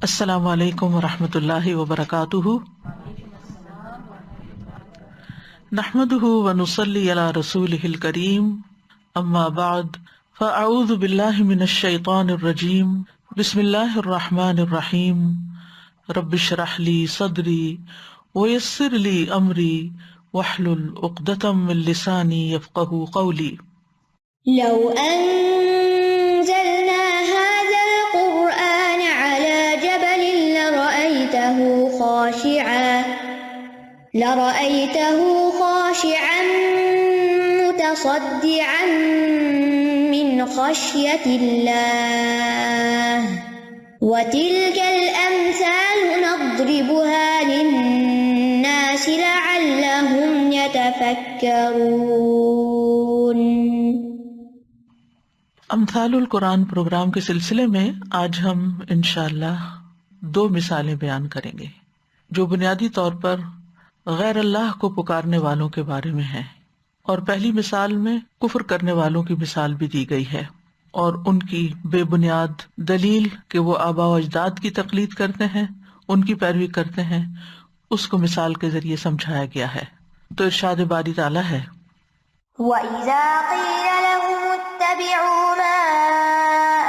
السلام علیکم ورحمۃ اللہ وبرکاتہ، نحمده ونصلی علی رسولہ الکریم، اما بعد فاعوذ باللہ من الشیطان الرجیم، بسم اللہ الرحمن الرحیم، رب اشرح لی صدری ویسر لی امری واحلل عقدۃ من لسانی یفقہوا قولی۔ لو أنزلنا هذا القرآن على جبل لرأيته خاشعا متصدعا من خشية الله وتلك الأمثال نضربها للناس لعلهم يتفكرون۔ امثال القرآن پروگرام کے سلسلے میں آج ہم انشاءاللہ 2 مثالیں بیان کریں گے جو بنیادی طور پر غیر اللہ کو پکارنے والوں کے بارے میں ہیں، اور پہلی مثال میں کفر کرنے والوں کی مثال بھی دی گئی ہے اور ان کی بے بنیاد دلیل کہ وہ آباء و اجداد کی تقلید کرتے ہیں، ان کی پیروی کرتے ہیں، اس کو مثال کے ذریعے سمجھایا گیا ہے۔ تو ارشاد باری تعالیٰ ہے، وَإِذَا قِيلَ لَهُمُ اتَّبِعُوا مَا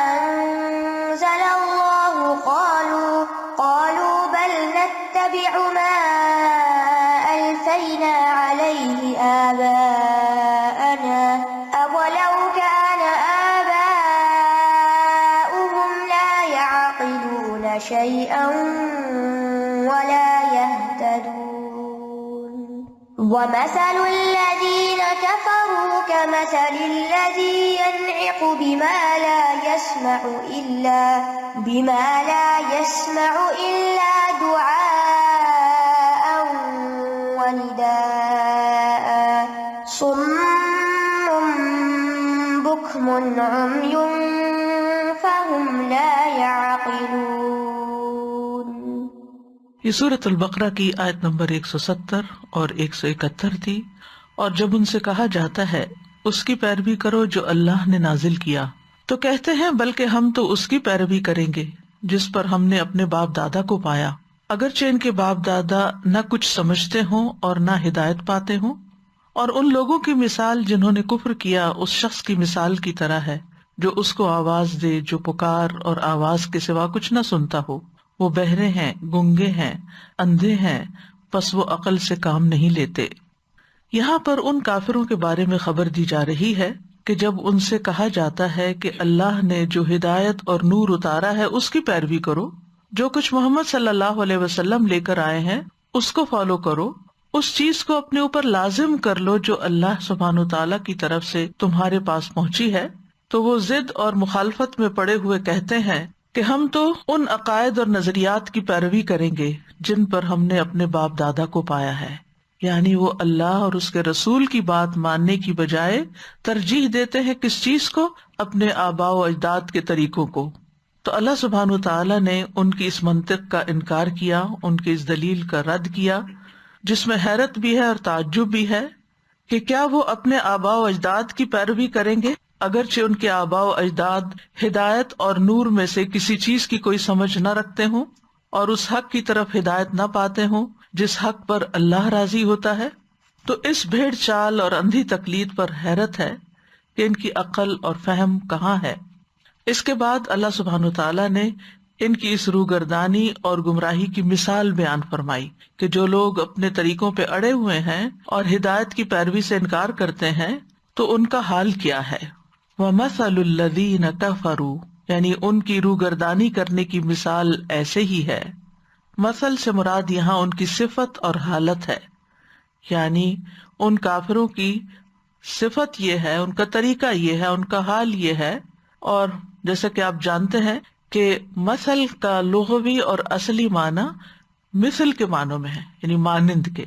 أَنزَلَ اللَّهُ قَالُوا بَلْ نَتَّبِعُ مَا أَلْفَيْنَا عَلَيْهِ آبَاءَنَا أَوَلَوْ كَانَ آبَاؤُهُمْ لَا يَعْقِلُونَ شَيْئًا وَلَا يَهْتَدُونَ وَمَثَلُ الَّذِينَ كَفَرُوا كَمَثَلِ الَّذِي يَنْعِقُ بِمَا لَا يَسْمَعُ إِلَّا دُعَاءً وَنِدَاءً صُمٌّ بُكْمٌ عُمْيٌ فَهُمْ لَا يَعْقِلُونَ۔ یہ سورۃ البقرہ کی آیت نمبر 170 اور 171 تھی، اور جب ان سے کہا جاتا ہے اس کی پیروی کرو جو اللہ نے نازل کیا، تو کہتے ہیں بلکہ ہم تو اس کی پیروی کریں گے جس پر ہم نے اپنے باپ دادا کو پایا، اگرچہ ان کے باپ دادا نہ کچھ سمجھتے ہوں اور نہ ہدایت پاتے ہوں۔ اور ان لوگوں کی مثال جنہوں نے کفر کیا اس شخص کی مثال کی طرح ہے جو اس کو آواز دے جو پکار اور آواز کے سوا کچھ نہ سنتا ہو۔ وہ بہرے ہیں، گنگے ہیں، اندھے ہیں، پس وہ عقل سے کام نہیں لیتے۔ یہاں پر ان کافروں کے بارے میں خبر دی جا رہی ہے کہ جب ان سے کہا جاتا ہے کہ اللہ نے جو ہدایت اور نور اتارا ہے اس کی پیروی کرو، جو کچھ محمد صلی اللہ علیہ وسلم لے کر آئے ہیں اس کو فالو کرو، اس چیز کو اپنے اوپر لازم کر لو جو اللہ سبحانہ وتعالیٰ کی طرف سے تمہارے پاس پہنچی ہے، تو وہ ضد اور مخالفت میں پڑے ہوئے کہتے ہیں کہ ہم تو ان عقائد اور نظریات کی پیروی کریں گے جن پر ہم نے اپنے باپ دادا کو پایا ہے، یعنی وہ اللہ اور اس کے رسول کی بات ماننے کی بجائے ترجیح دیتے ہیں کس چیز کو؟ اپنے آباء و اجداد کے طریقوں کو۔ تو اللہ سبحانہ وتعالیٰ نے ان کی اس منطق کا انکار کیا، ان کی اس دلیل کا رد کیا، جس میں حیرت بھی ہے اور تعجب بھی ہے کہ کیا وہ اپنے آباء و اجداد کی پیروی کریں گے اگرچہ ان کے آباء و اجداد ہدایت اور نور میں سے کسی چیز کی کوئی سمجھ نہ رکھتے ہوں اور اس حق کی طرف ہدایت نہ پاتے ہوں جس حق پر اللہ راضی ہوتا ہے؟ تو اس بھیڑ چال اور اندھی تقلید پر حیرت ہے کہ ان کی عقل اور فہم کہاں ہے۔ اس کے بعد اللہ سبحانہ وتعالیٰ نے ان کی اس روگردانی اور گمراہی کی مثال بیان فرمائی کہ جو لوگ اپنے طریقوں پہ اڑے ہوئے ہیں اور ہدایت کی پیروی سے انکار کرتے ہیں تو ان کا حال کیا ہے۔ وَمَثَلُ الَّذِينَ كَفَرُوا، یعنی ان کی روگردانی کرنے کی مثال ایسے ہی ہے۔ مثل سے مراد یہاں ان کی صفت اور حالت ہے، یعنی ان کافروں کی صفت یہ ہے، ان کا طریقہ یہ ہے، ان کا حال یہ ہے۔ اور جیسا کہ آپ جانتے ہیں کہ مثل کا لغوی اور اصلی معنی مثل کے معنوں میں ہے، یعنی مانند کے۔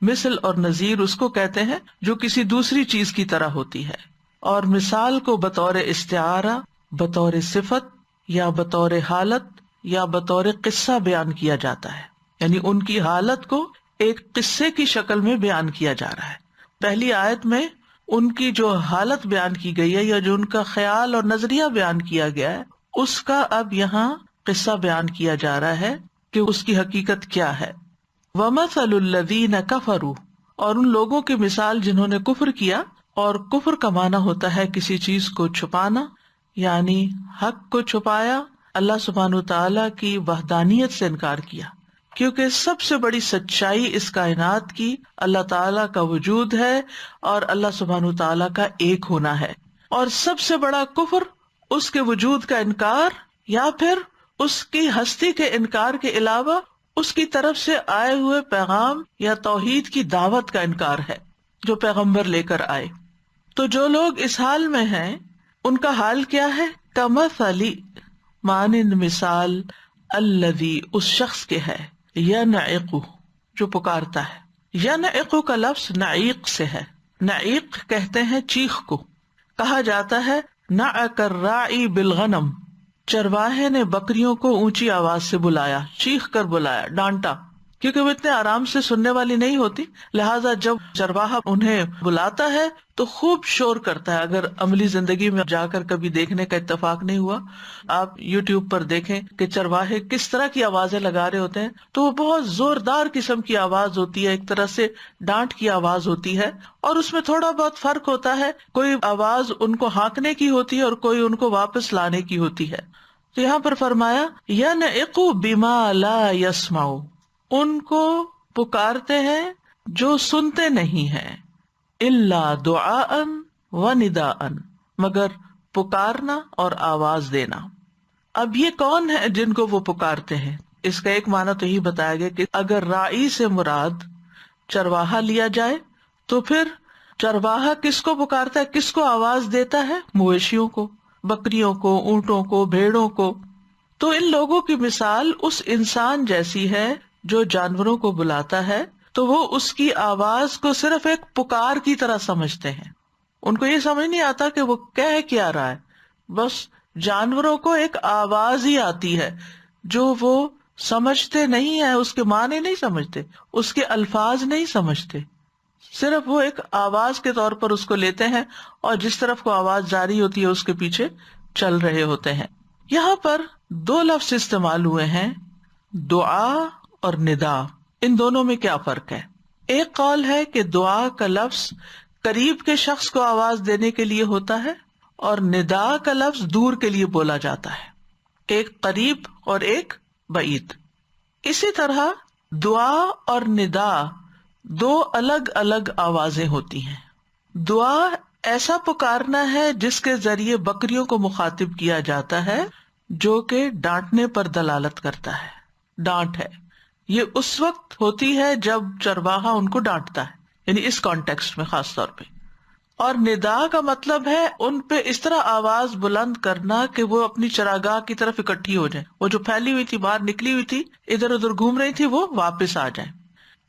مثل اور نظیر اس کو کہتے ہیں جو کسی دوسری چیز کی طرح ہوتی ہے، اور مثال کو بطور استعارہ، بطور صفت یا بطور حالت یا بطور قصہ بیان کیا جاتا ہے، یعنی ان کی حالت کو ایک قصے کی شکل میں بیان کیا جا رہا ہے۔ پہلی آیت میں ان کی جو حالت بیان کی گئی ہے یا جو ان کا خیال اور نظریہ بیان کیا گیا ہے اس کا اب یہاں قصہ بیان کیا جا رہا ہے کہ اس کی حقیقت کیا ہے. وَمَثَلُ الَّذِينَ كَفَرُوا، اور ان لوگوں کی مثال جنہوں نے کفر کیا. اور کفر کا معنی ہوتا ہے کسی چیز کو چھپانا، یعنی حق کو چھپایا، اللہ سبحانہ تعالیٰ کی وحدانیت سے انکار کیا، کیونکہ سب سے بڑی سچائی اس کائنات کی اللہ تعالیٰ کا وجود ہے اور اللہ سبحانہ تعالیٰ کا ایک ہونا ہے. اور سب سے بڑا کفر اس کے وجود کا انکار یا پھر اس کی ہستی کے انکار کے علاوہ اس کی طرف سے آئے ہوئے پیغام یا توحید کی دعوت کا انکار ہے جو پیغمبر لے کر آئے. تو جو لوگ اس حال میں ہیں ان کا حال کیا ہے؟ کمثلی، مانند مثال، الذی، اس شخص کے ہے، ینعق، جو پکارتا ہے. ینعق کا لفظ نعیق سے ہے. نعیق کہتے ہیں چیخ کو. کہا جاتا ہے نعق الراعی بالغنم، چرواہے نے بکریوں کو اونچی آواز سے بلایا، چیخ کر بلایا، ڈانٹا، کیونکہ وہ اتنے آرام سے سننے والی نہیں ہوتی، لہٰذا جب چرواہا انہیں بلاتا ہے تو خوب شور کرتا ہے. اگر عملی زندگی میں جا کر کبھی دیکھنے کا اتفاق نہیں ہوا، آپ یوٹیوب پر دیکھیں کہ چرواہے کس طرح کی آوازیں لگا رہے ہوتے ہیں، تو وہ بہت زوردار قسم کی آواز ہوتی ہے، ایک طرح سے ڈانٹ کی آواز ہوتی ہے، اور اس میں تھوڑا بہت فرق ہوتا ہے. کوئی آواز ان کو ہانکنے کی ہوتی ہے اور کوئی ان کو واپس لانے کی ہوتی ہے. تو یہاں پر فرمایا ینعق بما لا یسمع، ان کو پکارتے ہیں جو سنتے نہیں ہیں، الا دعاء و نداء، مگر پکارنا اور آواز دینا. اب یہ کون ہے جن کو وہ پکارتے ہیں؟ اس کا ایک معنی تو یہی بتایا گیا کہ اگر راعی سے مراد چرواہا لیا جائے تو پھر چرواہا کس کو پکارتا ہے، کس کو آواز دیتا ہے؟ مویشیوں کو، بکریوں کو، اونٹوں کو، بھیڑوں کو. تو ان لوگوں کی مثال اس انسان جیسی ہے جو جانوروں کو بلاتا ہے تو وہ اس کی آواز کو صرف ایک پکار کی طرح سمجھتے ہیں. ان کو یہ سمجھ نہیں آتا کہ وہ کہہ کیا رہا ہے، بس جانوروں کو ایک آواز ہی آتی ہے جو وہ سمجھتے نہیں ہیں، اس کے معنی نہیں سمجھتے، اس کے الفاظ نہیں سمجھتے، صرف وہ ایک آواز کے طور پر اس کو لیتے ہیں اور جس طرف کو آواز جاری ہوتی ہے اس کے پیچھے چل رہے ہوتے ہیں. یہاں پر دو لفظ استعمال ہوئے ہیں، دعا اور ندا. ان دونوں میں کیا فرق ہے؟ ایک قول ہے کہ دعا کا لفظ قریب کے شخص کو آواز دینے کے لیے ہوتا ہے اور ندا کا لفظ دور کے لیے بولا جاتا ہے، ایک قریب اور ایک بعید. اسی طرح دعا اور ندا دو الگ الگ آوازیں ہوتی ہیں. دعا ایسا پکارنا ہے جس کے ذریعے بکریوں کو مخاطب کیا جاتا ہے جو کہ ڈانٹنے پر دلالت کرتا ہے، ڈانٹ ہے. یہ اس وقت ہوتی ہے جب چرواہا ان کو ڈانٹتا ہے، یعنی اس کانٹیکسٹ میں خاص طور پہ. اور ندا کا مطلب ہے ان پہ اس طرح آواز بلند کرنا کہ وہ اپنی چراگاہ کی طرف اکٹھی ہو جائیں، وہ جو پھیلی ہوئی تھی، باہر نکلی ہوئی تھی، ادھر ادھر گھوم رہی تھی، وہ واپس آ جائیں.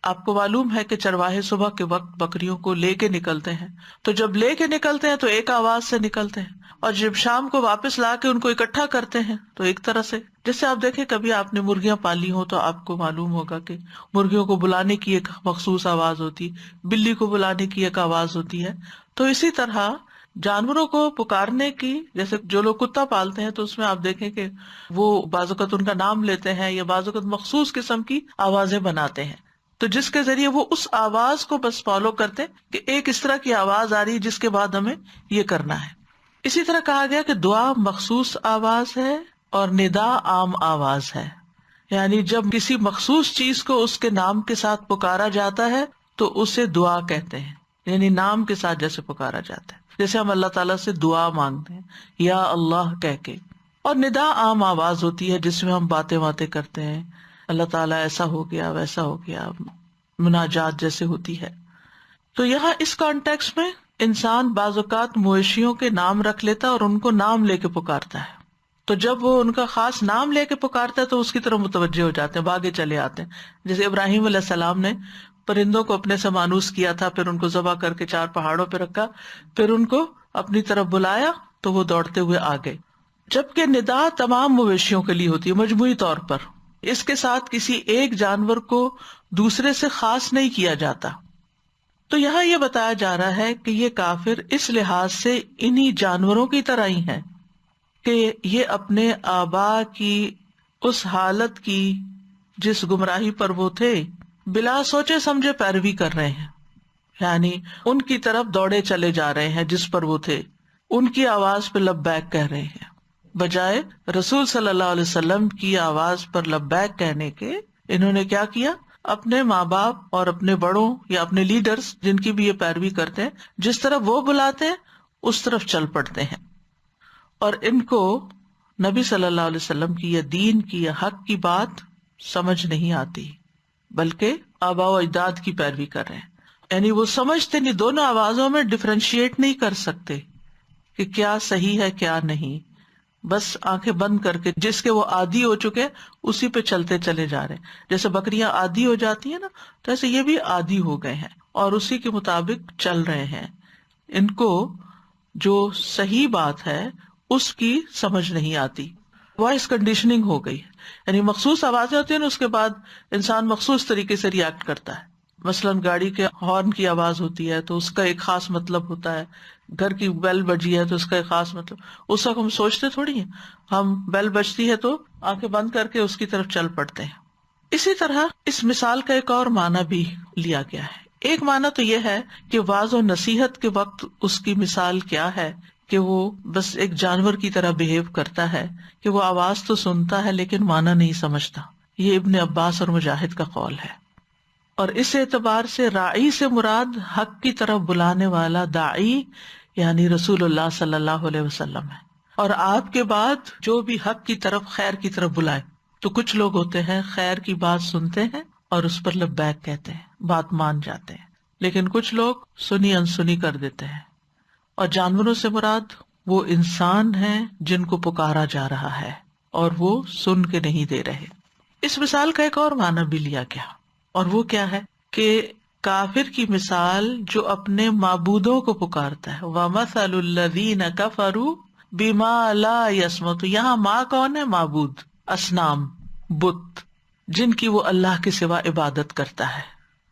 آپ کو معلوم ہے کہ چرواہے صبح کے وقت بکریوں کو لے کے نکلتے ہیں، تو جب لے کے نکلتے ہیں تو ایک آواز سے نکلتے ہیں، اور جب شام کو واپس لا کے ان کو اکٹھا کرتے ہیں تو ایک طرح سے. جیسے آپ دیکھیں کبھی آپ نے مرغیاں پالی ہوں تو آپ کو معلوم ہوگا کہ مرغیوں کو بلانے کی ایک مخصوص آواز ہوتی، بلی کو بلانے کی ایک آواز ہوتی ہے. تو اسی طرح جانوروں کو پکارنے کی، جیسے جو لوگ کتا پالتے ہیں تو اس میں آپ دیکھیں کہ وہ بعض اوقات ان کا نام لیتے ہیں یا بعض اوقات مخصوص قسم کی آوازیں بناتے ہیں، تو جس کے ذریعے وہ اس آواز کو بس فالو کرتے ہیں کہ ایک اس طرح کی آواز آ رہی جس کے بعد ہمیں یہ کرنا ہے. اسی طرح کہا گیا کہ دعا مخصوص آواز ہے اور ندا عام آواز ہے، یعنی جب کسی مخصوص چیز کو اس کے نام کے ساتھ پکارا جاتا ہے تو اسے دعا کہتے ہیں، یعنی نام کے ساتھ جیسے پکارا جاتا ہے، جیسے ہم اللہ تعالیٰ سے دعا مانگتے ہیں یا اللہ کہہ کے. اور ندا عام آواز ہوتی ہے جس میں ہم باتیں کرتے ہیں، اللہ تعالیٰ ایسا ہو گیا، ویسا ہو گیا، مناجات جیسے ہوتی ہے. تو یہاں اس کانٹیکس میں انسان بعض اوقات مویشیوں کے نام رکھ لیتا اور ان کو نام لے کے پکارتا ہے، تو جب وہ ان کا خاص نام لے کے پکارتا ہے تو اس کی طرف متوجہ ہو جاتے ہیں، بھاگے چلے آتے ہیں. جیسے ابراہیم علیہ السلام نے پرندوں کو اپنے سے مانوس کیا تھا، پھر ان کو ذبح کر کے 4 پہاڑوں پہ رکھا، پھر ان کو اپنی طرف بلایا تو وہ دوڑتے ہوئے آ گئے. جبکہ ندا تمام مویشیوں کے لیے ہوتی ہے مجموعی طور پر، اس کے ساتھ کسی ایک جانور کو دوسرے سے خاص نہیں کیا جاتا. تو یہاں یہ بتایا جا رہا ہے کہ یہ کافر اس لحاظ سے انہی جانوروں کی طرح ہی ہیں کہ یہ اپنے آبا کی اس حالت کی جس گمراہی پر وہ تھے بلا سوچے سمجھے پیروی کر رہے ہیں، یعنی ان کی طرف دوڑے چلے جا رہے ہیں جس پر وہ تھے، ان کی آواز پہ لبیک کہہ رہے ہیں، بجائے رسول صلی اللہ علیہ وسلم کی آواز پر لبیک کہنے کے انہوں نے کیا کیا، اپنے ماں باپ اور اپنے بڑوں یا اپنے لیڈرز جن کی بھی یہ پیروی کرتے ہیں، جس طرف وہ بلاتے ہیں اس طرف چل پڑتے ہیں، اور ان کو نبی صلی اللہ علیہ وسلم کی یا دین کی یا حق کی بات سمجھ نہیں آتی، بلکہ آباء و اجداد کی پیروی کر رہے ہیں، یعنی وہ سمجھتے نہیں، دونوں آوازوں میں ڈفرینشیٹ نہیں کر سکتے کہ کیا صحیح ہے کیا نہیں، بس آنکھیں بند کر کے جس کے وہ عادی ہو چکے اسی پہ چلتے چلے جا رہے ہیں، جیسے بکریاں عادی ہو جاتی ہیں نا، تو ایسے یہ بھی عادی ہو گئے ہیں اور اسی کے مطابق چل رہے ہیں، ان کو جو صحیح بات ہے اس کی سمجھ نہیں آتی، وائس کنڈیشننگ ہو گئی، یعنی مخصوص آوازیں ہوتی ہیں نا، اس کے بعد انسان مخصوص طریقے سے ریئیکٹ کرتا ہے، مثلاً گاڑی کے ہارن کی آواز ہوتی ہے تو اس کا ایک خاص مطلب ہوتا ہے، گھر کی بیل بجی ہے تو اس کا ایک خاص مطلب، اس وقت ہم سوچتے تھوڑی ہیں، ہم بیل بجتی ہے تو آنکھیں بند کر کے اس کی طرف چل پڑتے ہیں۔ اسی طرح اس مثال کا ایک اور معنی بھی لیا گیا ہے، ایک معنی تو یہ ہے کہ واعظ و نصیحت کے وقت اس کی مثال کیا ہے کہ وہ بس ایک جانور کی طرح بہیو کرتا ہے، کہ وہ آواز تو سنتا ہے لیکن معنی نہیں سمجھتا، یہ ابن عباس اور مجاہد کا قول ہے، اور اس اعتبار سے راعی سے مراد حق کی طرف بلانے والا داعی یعنی رسول اللہ صلی اللہ علیہ وسلم ہے، اور آپ کے بعد جو بھی حق کی طرف خیر کی طرف بلائے، تو کچھ لوگ ہوتے ہیں خیر کی بات سنتے ہیں اور اس پر لبیک کہتے ہیں، بات مان جاتے ہیں، لیکن کچھ لوگ سنی انسنی کر دیتے ہیں، اور جانوروں سے مراد وہ انسان ہیں جن کو پکارا جا رہا ہے اور وہ سن کے نہیں دے رہے۔ اس مثال کا ایک اور معنی بھی لیا گیا، اور وہ کیا ہے کہ کافر کی مثال جو اپنے معبودوں کو پکارتا ہے، وَمَثَلُ الَّذِينَ كَفَرُوا بِمَا لَا يَسْمَعُونَ، تو یہاں ماں کون ہے؟ معبود، اصنام، بت، جن کی وہ اللہ کے سوا عبادت کرتا ہے،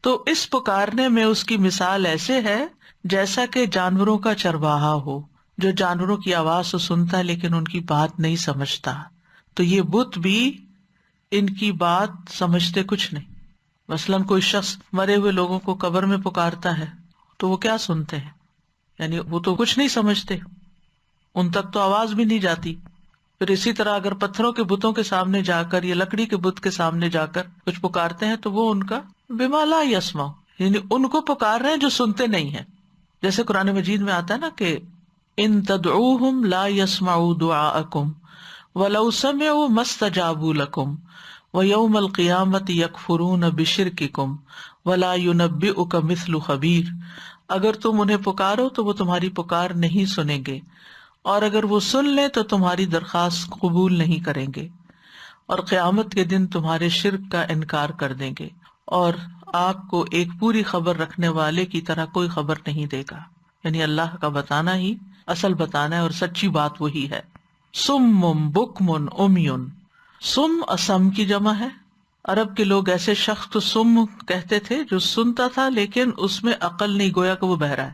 تو اس پکارنے میں اس کی مثال ایسے ہے جیسا کہ جانوروں کا چرواہا ہو جو جانوروں کی آواز تو سنتا ہے لیکن ان کی بات نہیں سمجھتا، تو یہ بت بھی ان کی بات سمجھتے کچھ نہیں۔ مثلاً کوئی شخص مرے ہوئے لوگوں کو قبر میں پکارتا ہے تو وہ کیا سنتے ہیں؟ یعنی وہ تو کچھ نہیں سمجھتے، ان تک تو آواز بھی نہیں جاتی۔ پھر اسی طرح اگر پتھروں کے بتوں کے سامنے جا کر یا لکڑی کے بت کے سامنے جا کر کچھ پکارتے ہیں تو وہ ان کا بما لا یسمع، یعنی ان کو پکار رہے ہیں جو سنتے نہیں ہیں، جیسے قرآن مجید میں آتا ہے نا کہ ان تدعوہم لا یسمعوا دعاءکم ولو سمعوا ما استجابوا لکم وَيَوْمَ الْقِيَامَةِ يَكْفُرُونَ بِشِرْكِكُمْ وَلَا يُنَبِّئُكَ مِثْلُ خَبِيرٍ، اگر تم انہیں پکارو تو وہ تمہاری پکار نہیں سنیں گے، اور اگر وہ سن لیں تو تمہاری درخواست قبول نہیں کریں گے، اور قیامت کے دن تمہارے شرک کا انکار کر دیں گے، اور آپ کو ایک پوری خبر رکھنے والے کی طرح کوئی خبر نہیں دے گا، یعنی اللہ کا بتانا ہی اصل بتانا ہے اور سچی بات وہی ہے۔ سم بکم عمیٌ، سم اسم کی جمع ہے، عرب کے لوگ ایسے شخص کو سم کہتے تھے جو سنتا تھا لیکن اس میں عقل نہیں، گویا کہ وہ بہرا ہے،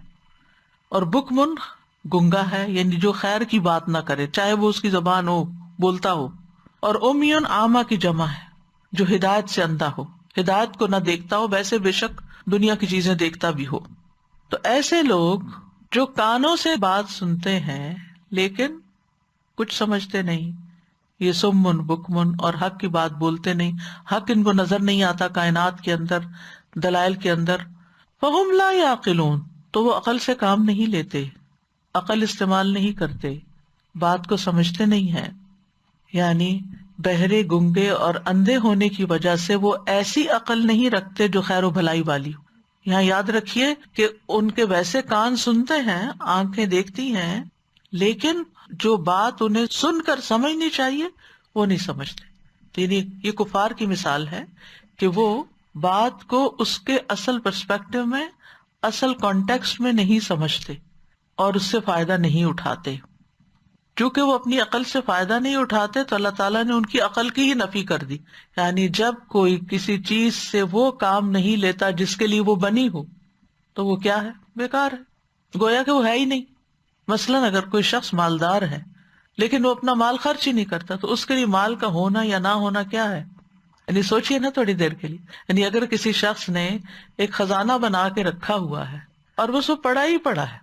اور بکمن گنگا ہے، یعنی جو خیر کی بات نہ کرے چاہے وہ اس کی زبان ہو، بولتا ہو، اور امیون عامہ کی جمع ہے جو ہدایت سے اندھا ہو، ہدایت کو نہ دیکھتا ہو، ویسے بے شک دنیا کی چیزیں دیکھتا بھی ہو۔ تو ایسے لوگ جو کانوں سے بات سنتے ہیں لیکن کچھ سمجھتے نہیں، یہ سمن بکمن، اور حق کی بات بولتے نہیں، حق ان کو نظر نہیں آتا کائنات کے اندر، دلائل کے اندر، فہم لا یعقلون، تو وہ عقل سے کام نہیں لیتے، عقل استعمال نہیں کرتے، بات کو سمجھتے نہیں ہیں، یعنی بہرے، گنگے اور اندھے ہونے کی وجہ سے وہ ایسی عقل نہیں رکھتے جو خیر و بھلائی والی ہو۔ یہاں یاد رکھیے کہ ان کے ویسے کان سنتے ہیں، آنکھیں دیکھتی ہیں، لیکن جو بات انہیں سن کر سمجھنی چاہیے وہ نہیں سمجھتے۔ یعنی یہ کفار کی مثال ہے کہ وہ بات کو اس کے اصل پرسپیکٹو میں، اصل کانٹیکسٹ میں نہیں سمجھتے اور اس سے فائدہ نہیں اٹھاتے۔ چونکہ وہ اپنی عقل سے فائدہ نہیں اٹھاتے تو اللہ تعالیٰ نے ان کی عقل کی ہی نفی کر دی، یعنی جب کوئی کسی چیز سے وہ کام نہیں لیتا جس کے لیے وہ بنی ہو تو وہ کیا ہے؟ بیکار ہے، گویا کہ وہ ہے ہی نہیں۔ مثلاً اگر کوئی شخص مالدار ہے لیکن وہ اپنا مال خرچ ہی نہیں کرتا، تو اس کے لیے مال کا ہونا یا نہ ہونا کیا ہے؟ یعنی سوچئے نا تھوڑی دیر کے لیے، یعنی اگر کسی شخص نے ایک خزانہ بنا کے رکھا ہوا ہے اور وہ سب پڑا ہی پڑا ہے،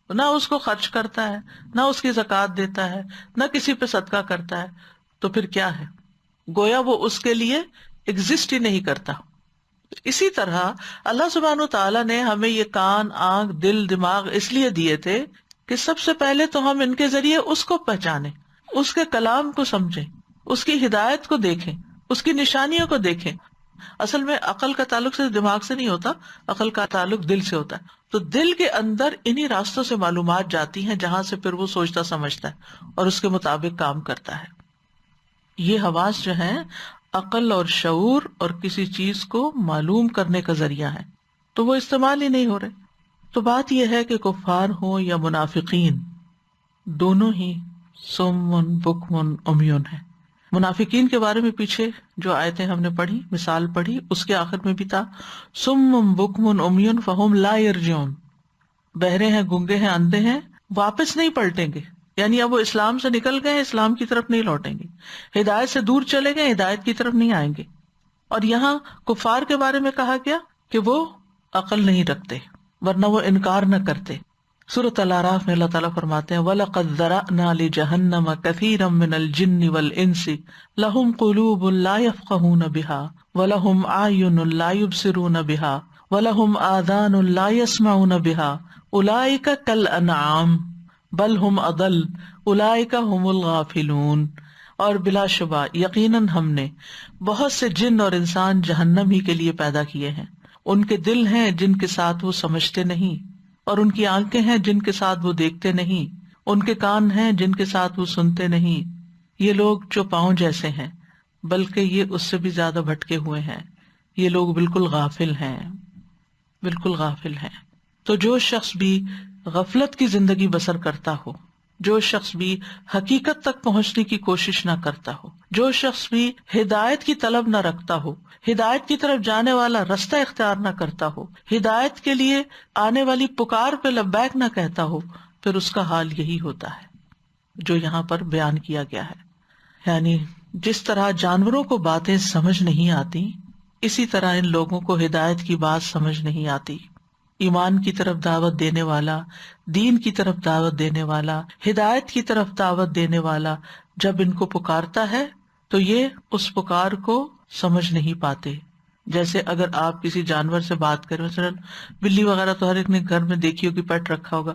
نہ اس کو خرچ کرتا ہے، نہ اس کی زکوٰۃ دیتا ہے، نہ کسی پہ صدقہ کرتا ہے، تو پھر کیا ہے؟ گویا وہ اس کے لیے ایگزسٹ ہی نہیں کرتا۔ اسی طرح اللہ سبحانہ وتعالیٰ نے ہمیں یہ کان، آنکھ، دل، دماغ اس لیے دیے تھے کہ سب سے پہلے تو ہم ان کے ذریعے اس کو پہچانیں، اس کے کلام کو سمجھیں، اس کی ہدایت کو دیکھیں، اس کی نشانیوں کو دیکھیں۔ اصل میں عقل کا تعلق صرف دماغ سے نہیں ہوتا، عقل کا تعلق دل سے ہوتا ہے، تو دل کے اندر انہی راستوں سے معلومات جاتی ہیں جہاں سے پھر وہ سوچتا سمجھتا ہے اور اس کے مطابق کام کرتا ہے۔ یہ حواس جو ہیں عقل اور شعور اور کسی چیز کو معلوم کرنے کا ذریعہ ہے، تو وہ استعمال ہی نہیں ہو رہے۔ تو بات یہ ہے کہ کفار ہوں یا منافقین، دونوں ہی صم بکم عمیون ہیں۔ منافقین کے بارے میں پیچھے جو آیتیں ہم نے پڑھی، مثال پڑھی، اس کے آخر میں بھی تھا صم بکم عمیون فہم لا یرجعون، بہرے ہیں، گونگے ہیں، اندھے ہیں، واپس نہیں پلٹیں گے، یعنی اب وہ اسلام سے نکل گئے، اسلام کی طرف نہیں لوٹیں گے، ہدایت سے دور چلے گئے، ہدایت کی طرف نہیں آئیں گے۔ اور یہاں کفار کے بارے میں کہا گیا کہ وہ عقل نہیں رکھتے، ورنہ وہ انکار نہ کرتے۔ سورۃ الاعراف میں اللہ تعالیٰ فرماتے ہیں وَلَقَدْ ذَرَأْنَا لِجَهَنَّمَ كَثِيرًا مِّنَ الْجِنِّ وَالْإِنسِ لَهُمْ قُلُوبٌ لَا يَفْقَهُونَ بِهَا وَلَهُمْ أَعْيُنٌ لَا يُبْصِرُونَ بِهَا وَلَهُمْ آذَانٌ لَا يَسْمَعُونَ بِهَا أُولَٰئِكَ كَالْأَنْعَامِ بَلْ هُمْ أَضَلُّ أُولَٰئِكَ هُمُ الْغَافِلُونَ۔ اور بلا شبہ یقیناً ہم نے بہت سے جن اور انسان جہنم ہی کے لیے پیدا کیے ہیں، ان کے دل ہیں جن کے ساتھ وہ سمجھتے نہیں، اور ان کی آنکھیں ہیں جن کے ساتھ وہ دیکھتے نہیں، ان کے کان ہیں جن کے ساتھ وہ سنتے نہیں۔ یہ لوگ جو پاؤں جیسے ہیں، بلکہ یہ اس سے بھی زیادہ بھٹکے ہوئے ہیں، یہ لوگ بالکل غافل ہیں، بالکل غافل ہیں۔ تو جو شخص بھی غفلت کی زندگی بسر کرتا ہو، جو شخص بھی حقیقت تک پہنچنے کی کوشش نہ کرتا ہو، جو شخص بھی ہدایت کی طلب نہ رکھتا ہو، ہدایت کی طرف جانے والا رستہ اختیار نہ کرتا ہو، ہدایت کے لیے آنے والی پکار پہ لبیک نہ کہتا ہو، پھر اس کا حال یہی ہوتا ہے جو یہاں پر بیان کیا گیا ہے۔ یعنی جس طرح جانوروں کو باتیں سمجھ نہیں آتی، اسی طرح ان لوگوں کو ہدایت کی بات سمجھ نہیں آتی۔ ایمان کی طرف دعوت دینے والا، دین کی طرف دعوت دینے والا، ہدایت کی طرف دعوت دینے والا جب ان کو پکارتا ہے تو یہ اس پکار کو سمجھ نہیں پاتے۔ جیسے اگر آپ کسی جانور سے بات کریں، مثلا بلی وغیرہ تو ہر ایک نے گھر میں دیکھی ہوگی، پیٹ رکھا ہوگا،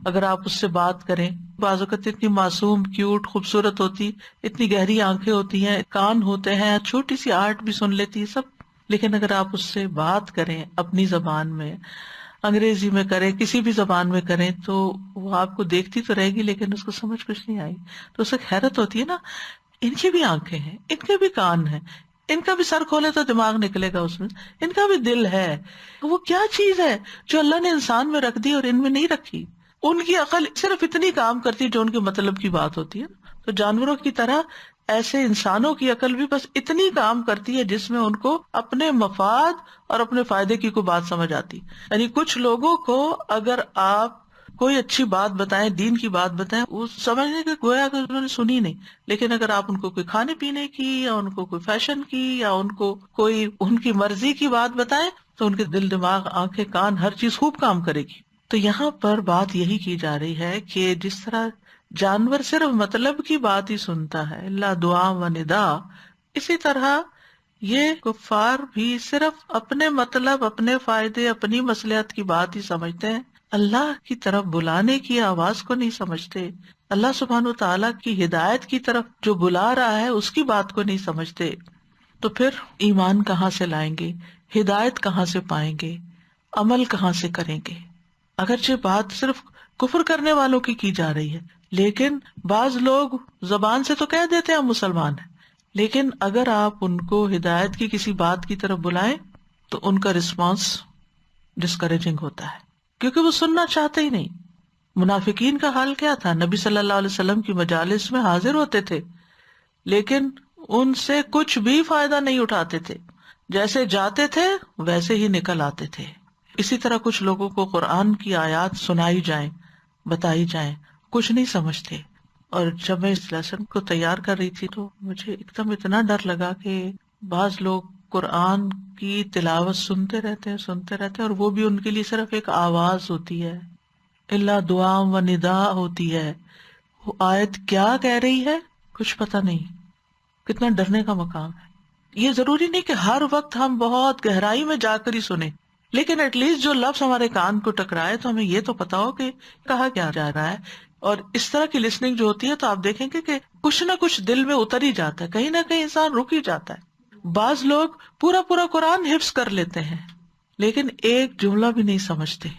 اگر آپ اس سے بات کریں، بعض اوقات اتنی معصوم، کیوٹ، خوبصورت ہوتی، اتنی گہری آنکھیں ہوتی ہیں، کان ہوتے ہیں، چھوٹی سی آہٹ بھی سن لیتی ہے سب، لیکن اگر آپ اس سے بات کریں اپنی زبان میں، انگریزی میں کریں، کسی بھی زبان میں کریں، تو وہ آپ کو دیکھتی تو رہے گی لیکن اس کو سمجھ کچھ نہیں آئی۔ تو اسے حیرت ہوتی ہے نا، ان کی بھی آنکھیں ہیں، ان کے بھی کان ہیں، ان کا بھی سر کھولے تو دماغ نکلے گا اس میں، ان کا بھی دل ہے، وہ کیا چیز ہے جو اللہ نے انسان میں رکھ دی اور ان میں نہیں رکھی؟ ان کی عقل صرف اتنی کام کرتی ہے جو ان کے مطلب کی بات ہوتی ہے۔ تو جانوروں کی طرح ایسے انسانوں کی عقل بھی بس اتنی کام کرتی ہے جس میں ان کو اپنے مفاد اور اپنے فائدے کی کوئی بات سمجھ آتی۔ یعنی کچھ لوگوں کو اگر آپ کوئی اچھی بات بتائیں، دین کی بات بتائیں، وہ سمجھنے کے گویا کہ انہوں نے سنی نہیں، لیکن اگر آپ ان کو کوئی کھانے پینے کی یا ان کو کوئی فیشن کی یا ان کو کوئی ان کی مرضی کی بات بتائیں تو ان کے دل، دماغ، آنکھیں، کان، ہر چیز خوب کام کرے گی۔ تو یہاں پر بات یہی کی جا رہی ہے کہ جس طرح جانور صرف مطلب کی بات ہی سنتا ہے، لا دعا و ندا، اسی طرح یہ کفار بھی صرف اپنے مطلب، اپنے فائدے، اپنی مصلحت کی بات ہی سمجھتے ہیں، اللہ کی طرف بلانے کی آواز کو نہیں سمجھتے، اللہ سبحانہ وتعالیٰ کی ہدایت کی طرف جو بلا رہا ہے اس کی بات کو نہیں سمجھتے۔ تو پھر ایمان کہاں سے لائیں گے، ہدایت کہاں سے پائیں گے، عمل کہاں سے کریں گے؟ اگرچہ بات صرف کفر کرنے والوں کی جا رہی ہے، لیکن بعض لوگ زبان سے تو کہہ دیتے ہیں ہم مسلمان ہیں، لیکن اگر آپ ان کو ہدایت کی کسی بات کی طرف بلائیں تو ان کا رسپانس ڈسکریجنگ ہوتا ہے، کیونکہ وہ سننا چاہتے ہی نہیں۔ منافقین کا حال کیا تھا؟ نبی صلی اللہ علیہ وسلم کی مجالس میں حاضر ہوتے تھے لیکن ان سے کچھ بھی فائدہ نہیں اٹھاتے تھے، جیسے جاتے تھے ویسے ہی نکل آتے تھے۔ اسی طرح کچھ لوگوں کو قرآن کی آیات سنائی جائیں، بتائی جائیں، کچھ نہیں سمجھتے اور جب میں اس لیسن کو تیار کر رہی تھی تو مجھے ایک دم اتنا ڈر لگا کہ بعض لوگ قرآن کی تلاوت سنتے رہتے ہیں اور وہ بھی ان کے لیے صرف ایک آواز ہوتی ہے، الا دعا و ندا ہوتی ہے. وہ آیت کیا کہہ رہی ہے کچھ پتہ نہیں. کتنا ڈرنے کا مقام ہے. یہ ضروری نہیں کہ ہر وقت ہم بہت گہرائی میں جا کر ہی سنیں، لیکن ایٹ لیسٹ جو لفظ ہمارے کان کو ٹکرائے تو ہمیں یہ تو پتا ہو کہ کہا کیا جا رہا ہے. اور اس طرح کی لسننگ جو ہوتی ہے تو آپ دیکھیں گے کہ کچھ نہ کچھ دل میں اتر ہی جاتا ہے، کہیں نہ کہیں انسان رک ہی جاتا ہے. بعض لوگ پورا قرآن حفظ کر لیتے ہیں لیکن ایک جملہ بھی نہیں سمجھتے.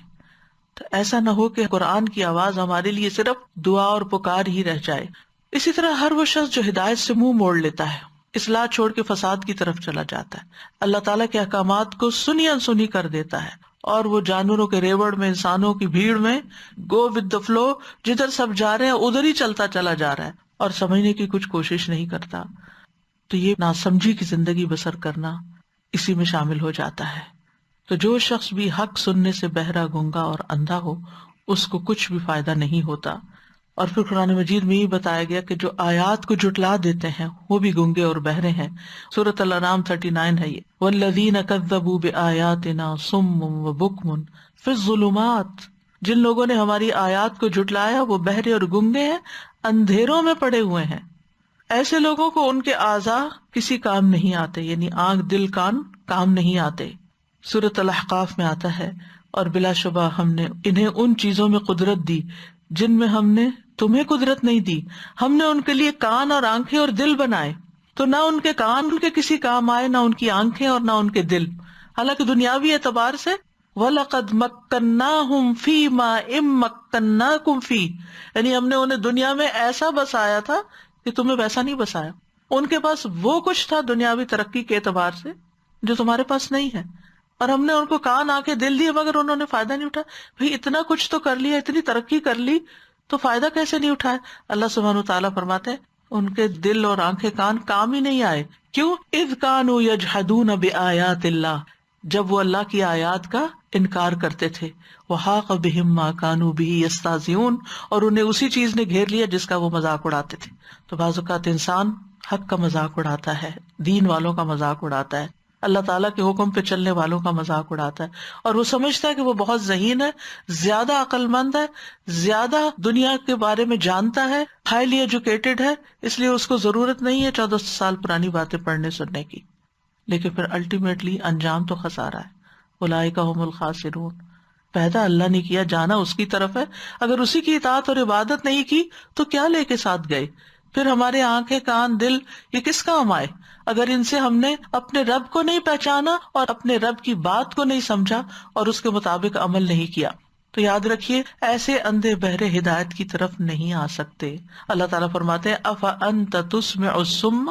تو ایسا نہ ہو کہ قرآن کی آواز ہمارے لیے صرف دعا اور پکار ہی رہ جائے. اسی طرح ہر وہ شخص جو ہدایت سے منہ موڑ لیتا ہے، اصلاح چھوڑ کے فساد کی طرف چلا جاتا ہے، اللہ تعالیٰ کے احکامات کو سنی انسنی کر دیتا ہے، اور وہ جانوروں کے ریوڑ میں، انسانوں کی بھیڑ میں گو ود دا فلو، جدھر سب جا رہے ہیں ادھر ہی چلتا چلا جا رہا ہے اور سمجھنے کی کچھ کوشش نہیں کرتا. تو یہ ناسمجھی کی زندگی بسر کرنا اسی میں شامل ہو جاتا ہے. تو جو شخص بھی حق سننے سے بہرا، گنگا اور اندھا ہو، اس کو کچھ بھی فائدہ نہیں ہوتا. اور پھر قرآن مجید میں یہ بتایا گیا کہ جو آیات کو جھٹلا دیتے ہیں وہ بھی گنگے اور بہرے ہیں. سورۃ الانعام 39 ہے یہ. والذین کذبوا بآیاتنا صم وبکم فی الظلمات. جن لوگوں نے ہماری آیات کو جھٹلایا وہ بہرے اور گنگے ہیں، اندھیروں میں پڑے ہوئے ہیں. ایسے لوگوں کو ان کے اعضاء کسی کام نہیں آتے، یعنی آنکھ، دل، کان کام نہیں آتے. سورۃ الاحقاف میں آتا ہے اور بلا شبہ ہم نے انہیں ان چیزوں میں قدرت دی جن میں ہم نے تمہیں قدرت نہیں دی. ہم نے ان کے لیے کان اور آنکھیں اور دل بنائے، تو نہ ان کے کان ان کے کسی کام آئے، نہ ان کی آنکھیں اور نہ ان کے دل. حالانکہ دنیاوی اعتبار سے وَلَقَدْ مَكَّنَّاهُمْ فِي مَا إِن مَّكَّنَّاكُمْ فِيهِ، یعنی ہم نے انہیں دنیا میں ایسا بسایا تھا کہ تمہیں ویسا نہیں بسایا. ان کے پاس وہ کچھ تھا دنیاوی ترقی کے اعتبار سے جو تمہارے پاس نہیں ہے، اور ہم نے ان کو کان، آنکھیں، دل دیے مگر انہوں نے فائدہ نہیں اٹھایا. بھئی اتنا کچھ تو کر لیا، اتنی ترقی کر لی تو فائدہ کیسے نہیں اٹھایا؟ اللہ سبحانہ وتعالیٰ فرماتے ہیں ان کے دل اور آنکھیں، کان کام ہی نہیں آئے. کیوں؟ اذ کانوا یجحدون بآیات اللہ، جب وہ اللہ کی آیات کا انکار کرتے تھے. وحاق بہم ما کانوا بہ یستہزئون، اور انہیں اسی چیز نے گھیر لیا جس کا وہ مذاق اڑاتے تھے. تو بعض اوقات انسان حق کا مذاق اڑاتا ہے، دین والوں کا مذاق اڑاتا ہے، اللہ تعالیٰ کے حکم پہ چلنے والوں کا مذاق اڑاتا ہے، اور وہ سمجھتا ہے کہ وہ بہت ذہین ہے، زیادہ عقل مند ہے، زیادہ دنیا کے بارے میں جانتا ہے، ہائیلی ایجوکیٹڈ ہے، اس لیے اس کو ضرورت نہیں ہے 14 سال پرانی باتیں پڑھنے سننے کی. لیکن پھر الٹیمیٹلی انجام تو خسارہ ہے. اولئک ھم الخاسرون. پیدا اللہ نے کیا، جانا اس کی طرف ہے. اگر اسی کی اطاعت اور عبادت نہیں کی تو کیا لے کے ساتھ گئے؟ پھر ہمارے آنکھیں، کان، دل یہ کس کام آئے اگر ان سے ہم نے اپنے رب کو نہیں پہچانا اور اپنے رب کی بات کو نہیں سمجھا اور اس کے مطابق عمل نہیں کیا؟ تو یاد رکھیے ایسے اندھے بہرے ہدایت کی طرف نہیں آ سکتے. اللہ تعالیٰ فرماتے ہیں افانت تسمع الصم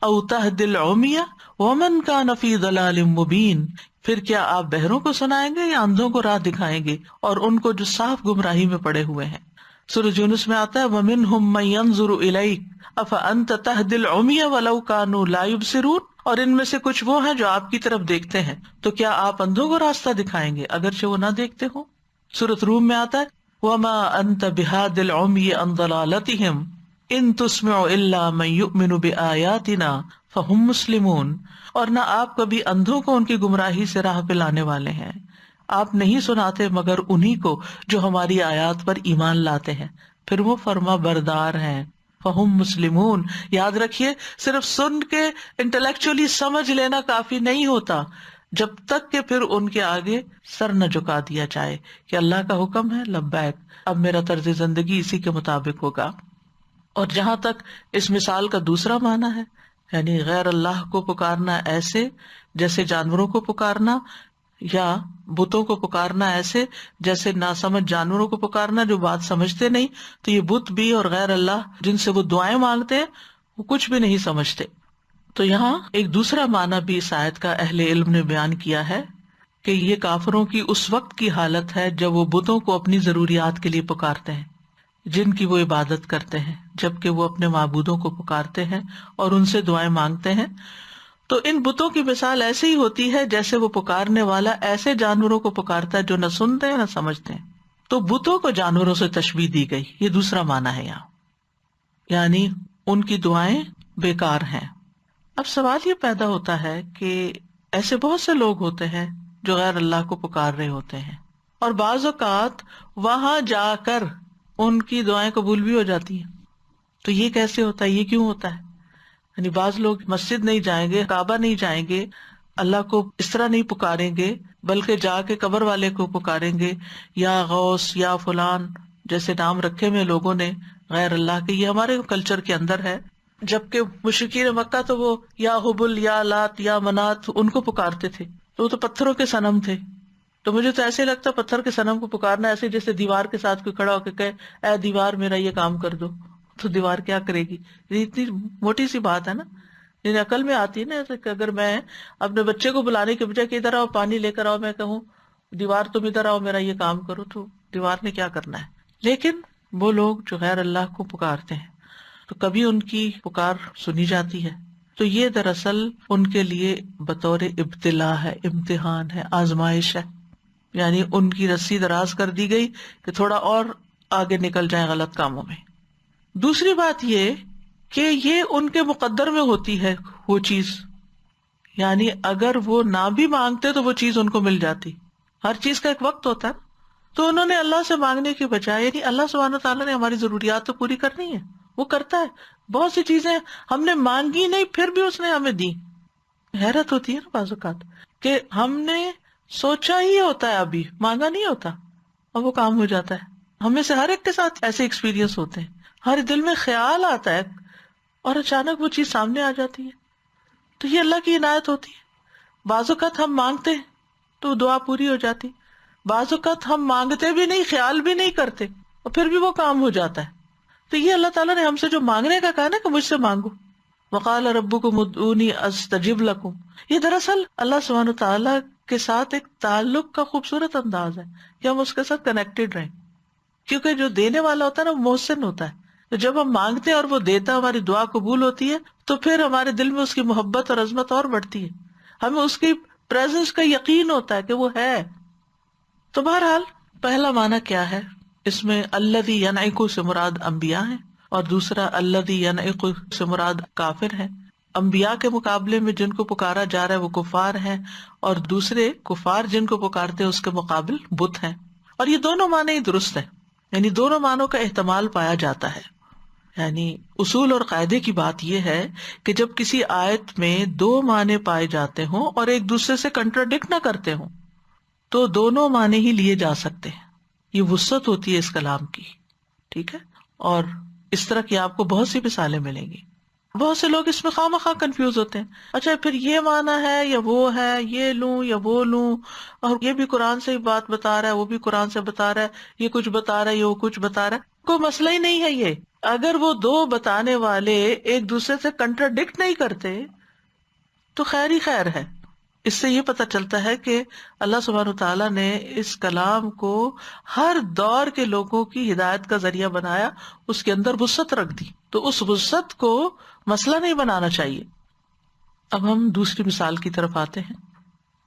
او تہدی العمی ومن کان فی ضلال مبین. پھر کیا آپ بہروں کو سنائیں گے یا اندھوں کو راہ دکھائیں گے، اور ان کو جو صاف گمراہی میں پڑے ہوئے ہیں. سورۃ یونس میں آتا ہے وَمِنْهُمْ مَن يَنظُرُ إِلَيْكَ أَفَأَنْتَ تَهْدِي الْعُمْيَ وَلَوْ كَانُوا لَا يُبْصِرُونَ. اور ان میں سے کچھ وہ ہیں جو آپ کی طرف دیکھتے ہیں، تو کیا آپ اندھوں کو راستہ دکھائیں گے اگرچہ وہ نہ دیکھتے ہوں. سورۃ روم میں آتا ہے وَمَا أَنْتَ بِهَادِ الْعُمْيِ عَنْ ضَلَالَتِهِمْ إِن تُسْمِعُ إِلَّا مَن يُؤْمِنُ بِآيَاتِنَا فَهُمْ مُسْلِمُونَ. اور نہ آپ کبھی اندھوں کو ان کی گمراہی سے راہ پہ لانے والے ہیں، آپ نہیں سناتے مگر انہی کو جو ہماری آیات پر ایمان لاتے ہیں، پھر وہ فرما بردار ہیں. فہم مسلمون. یاد رکھیے صرف سن کے انٹلیکچولی سمجھ لینا کافی نہیں ہوتا جب تک کہ پھر ان کے آگے سر نہ جھکا دیا جائے کہ اللہ کا حکم ہے، لبیک، اب میرا طرز زندگی اسی کے مطابق ہوگا. اور جہاں تک اس مثال کا دوسرا معنی ہے، یعنی غیر اللہ کو پکارنا ایسے جیسے جانوروں کو پکارنا، یا بتوں کو پکارنا ایسے جیسے ناسمجھ جانوروں کو پکارنا جو بات سمجھتے نہیں، تو یہ بت بھی اور غیر اللہ جن سے وہ دعائیں مانگتے ہیں وہ کچھ بھی نہیں سمجھتے. تو یہاں ایک دوسرا معنی بھی اس آیت کا اہل علم نے بیان کیا ہے کہ یہ کافروں کی اس وقت کی حالت ہے جب وہ بتوں کو اپنی ضروریات کے لیے پکارتے ہیں جن کی وہ عبادت کرتے ہیں، جبکہ وہ اپنے معبودوں کو پکارتے ہیں اور ان سے دعائیں مانگتے ہیں. تو ان بتوں کی مثال ایسے ہی ہوتی ہے جیسے وہ پکارنے والا ایسے جانوروں کو پکارتا ہے جو نہ سنتے ہیں نہ سمجھتے ہیں. تو بتوں کو جانوروں سے تشبیہ دی گئی، یہ دوسرا معنی ہے یہاں. یعنی ان کی دعائیں بیکار ہیں۔ اب سوال یہ پیدا ہوتا ہے کہ ایسے بہت سے لوگ ہوتے ہیں جو غیر اللہ کو پکار رہے ہوتے ہیں، اور بعض اوقات وہاں جا کر ان کی دعائیں قبول بھی ہو جاتی ہیں۔ تو یہ کیسے ہوتا ہے، یہ کیوں ہوتا ہے؟ یعنی بعض لوگ مسجد نہیں جائیں گے، کعبہ نہیں جائیں گے، اللہ کو اس طرح نہیں پکاریں گے، بلکہ جا کے قبر والے کو پکاریں گے، یا غوث یا فلان جیسے نام رکھے ہوئے لوگوں نے غیر اللہ کے۔ یہ ہمارے کلچر کے اندر ہے، جبکہ مشرکین مکہ تو وہ یا حبل یا لات یا منات ان کو پکارتے تھے، تو وہ تو پتھروں کے صنم تھے۔ تو مجھے تو ایسے لگتا پتھر کے صنم کو پکارنا ایسے جیسے دیوار کے ساتھ کوئی کھڑا ہو کے کہے اے دیوار میرا یہ کام کر دو، تو دیوار کیا کرے گی؟ یہ اتنی موٹی سی بات ہے نا، یعنی عقل میں آتی ہے نا، ایسے کہ اگر میں اپنے بچے کو بلانے کے بجائے کہ ادھر آؤ پانی لے کر آؤ، میں کہوں دیوار تم ادھر آؤ میرا یہ کام کرو، تو دیوار نے کیا کرنا ہے؟ لیکن وہ لوگ جو غیر اللہ کو پکارتے ہیں تو کبھی ان کی پکار سنی جاتی ہے، تو یہ دراصل ان کے لیے بطور ابتلا ہے، امتحان ہے، آزمائش ہے، یعنی ان کی رسی دراز کر دی گئی کہ تھوڑا اور آگے نکل جائیں غلط کاموں میں۔ دوسری بات یہ کہ یہ ان کے مقدر میں ہوتی ہے وہ چیز، یعنی اگر وہ نہ بھی مانگتے تو وہ چیز ان کو مل جاتی۔ ہر چیز کا ایک وقت ہوتا ہے، تو انہوں نے اللہ سے مانگنے کے بجائے، یعنی اللہ سبحانہ تعالیٰ نے ہماری ضروریات تو پوری کرنی ہے، وہ کرتا ہے، بہت سی چیزیں ہم نے مانگی نہیں پھر بھی اس نے ہمیں دی۔ حیرت ہوتی ہے نا بعض اوقات کہ ہم نے سوچا ہی ہوتا ہے، ابھی مانگا نہیں ہوتا اور وہ کام ہو جاتا ہے۔ ہمیں سے ہر ایک کے ساتھ ایسے ایکسپیرینس ہوتے ہیں، ہر دل میں خیال آتا ہے اور اچانک وہ چیز سامنے آ جاتی ہے، تو یہ اللہ کی عنایت ہوتی ہے۔ بعض اوقات ہم مانگتے ہیں تو دعا پوری ہو جاتی، بعض اوقات ہم مانگتے بھی نہیں، خیال بھی نہیں کرتے اور پھر بھی وہ کام ہو جاتا ہے۔ تو یہ اللہ تعالیٰ نے ہم سے جو مانگنے کا کہا نا کہ مجھ سے مانگو، وقال ربکم ادعونی استجب لکم، یہ دراصل اللہ سبحانہ تعالیٰ کے ساتھ ایک تعلق کا خوبصورت انداز ہے کہ ہم اس کے ساتھ کنیکٹڈ رہیں، کیونکہ جو دینے والا ہوتا ہے نا وہ محسن ہوتا ہے۔ تو جب ہم مانگتے ہیں اور وہ دیتا، ہماری دعا قبول ہوتی ہے، تو پھر ہمارے دل میں اس کی محبت اور عظمت اور بڑھتی ہے، ہمیں اس کی پریزنس کا یقین ہوتا ہے کہ وہ ہے۔ تو بہرحال پہلا معنی کیا ہے اس میں؟ الذی ینعق سے مراد انبیاء ہیں، اور دوسرا الذی ینعق سے مراد کافر ہیں۔ انبیاء کے مقابلے میں جن کو پکارا جا رہا ہے وہ کفار ہیں، اور دوسرے کفار جن کو پکارتے ہیں اس کے مقابل بت ہیں، اور یہ دونوں معنی ہی درست ہیں، یعنی دونوں معنوں کا احتمال پایا جاتا ہے۔ یعنی اصول اور قاعدے کی بات یہ ہے کہ جب کسی آیت میں دو معنی پائے جاتے ہوں اور ایک دوسرے سے کنٹراڈکٹ نہ کرتے ہوں تو دونوں معنی ہی لیے جا سکتے ہیں، یہ وسعت ہوتی ہے اس کلام کی، ٹھیک ہے؟ اور اس طرح کی آپ کو بہت سی مثالیں ملیں گی۔ بہت سے لوگ اس میں خواہ مخواہ کنفیوز ہوتے ہیں، اچھا پھر یہ معنی ہے یا وہ ہے، یہ لوں یا وہ لوں، اور یہ بھی قرآن سے بات بتا رہا ہے، وہ بھی قرآن سے بتا رہا ہے، یہ کچھ بتا رہا ہے، یہ وہ کچھ بتا رہا ہے، کوئی مسئلہ ہی نہیں ہے یہ، اگر وہ دو بتانے والے ایک دوسرے سے کنٹراڈکٹ نہیں کرتے تو خیر ہی خیر ہے۔ اس سے یہ پتہ چلتا ہے کہ اللہ سبحانہ تعالیٰ نے اس کلام کو ہر دور کے لوگوں کی ہدایت کا ذریعہ بنایا، اس کے اندر وسعت رکھ دی، تو اس وسعت کو مسئلہ نہیں بنانا چاہیے۔ اب ہم دوسری مثال کی طرف آتے ہیں،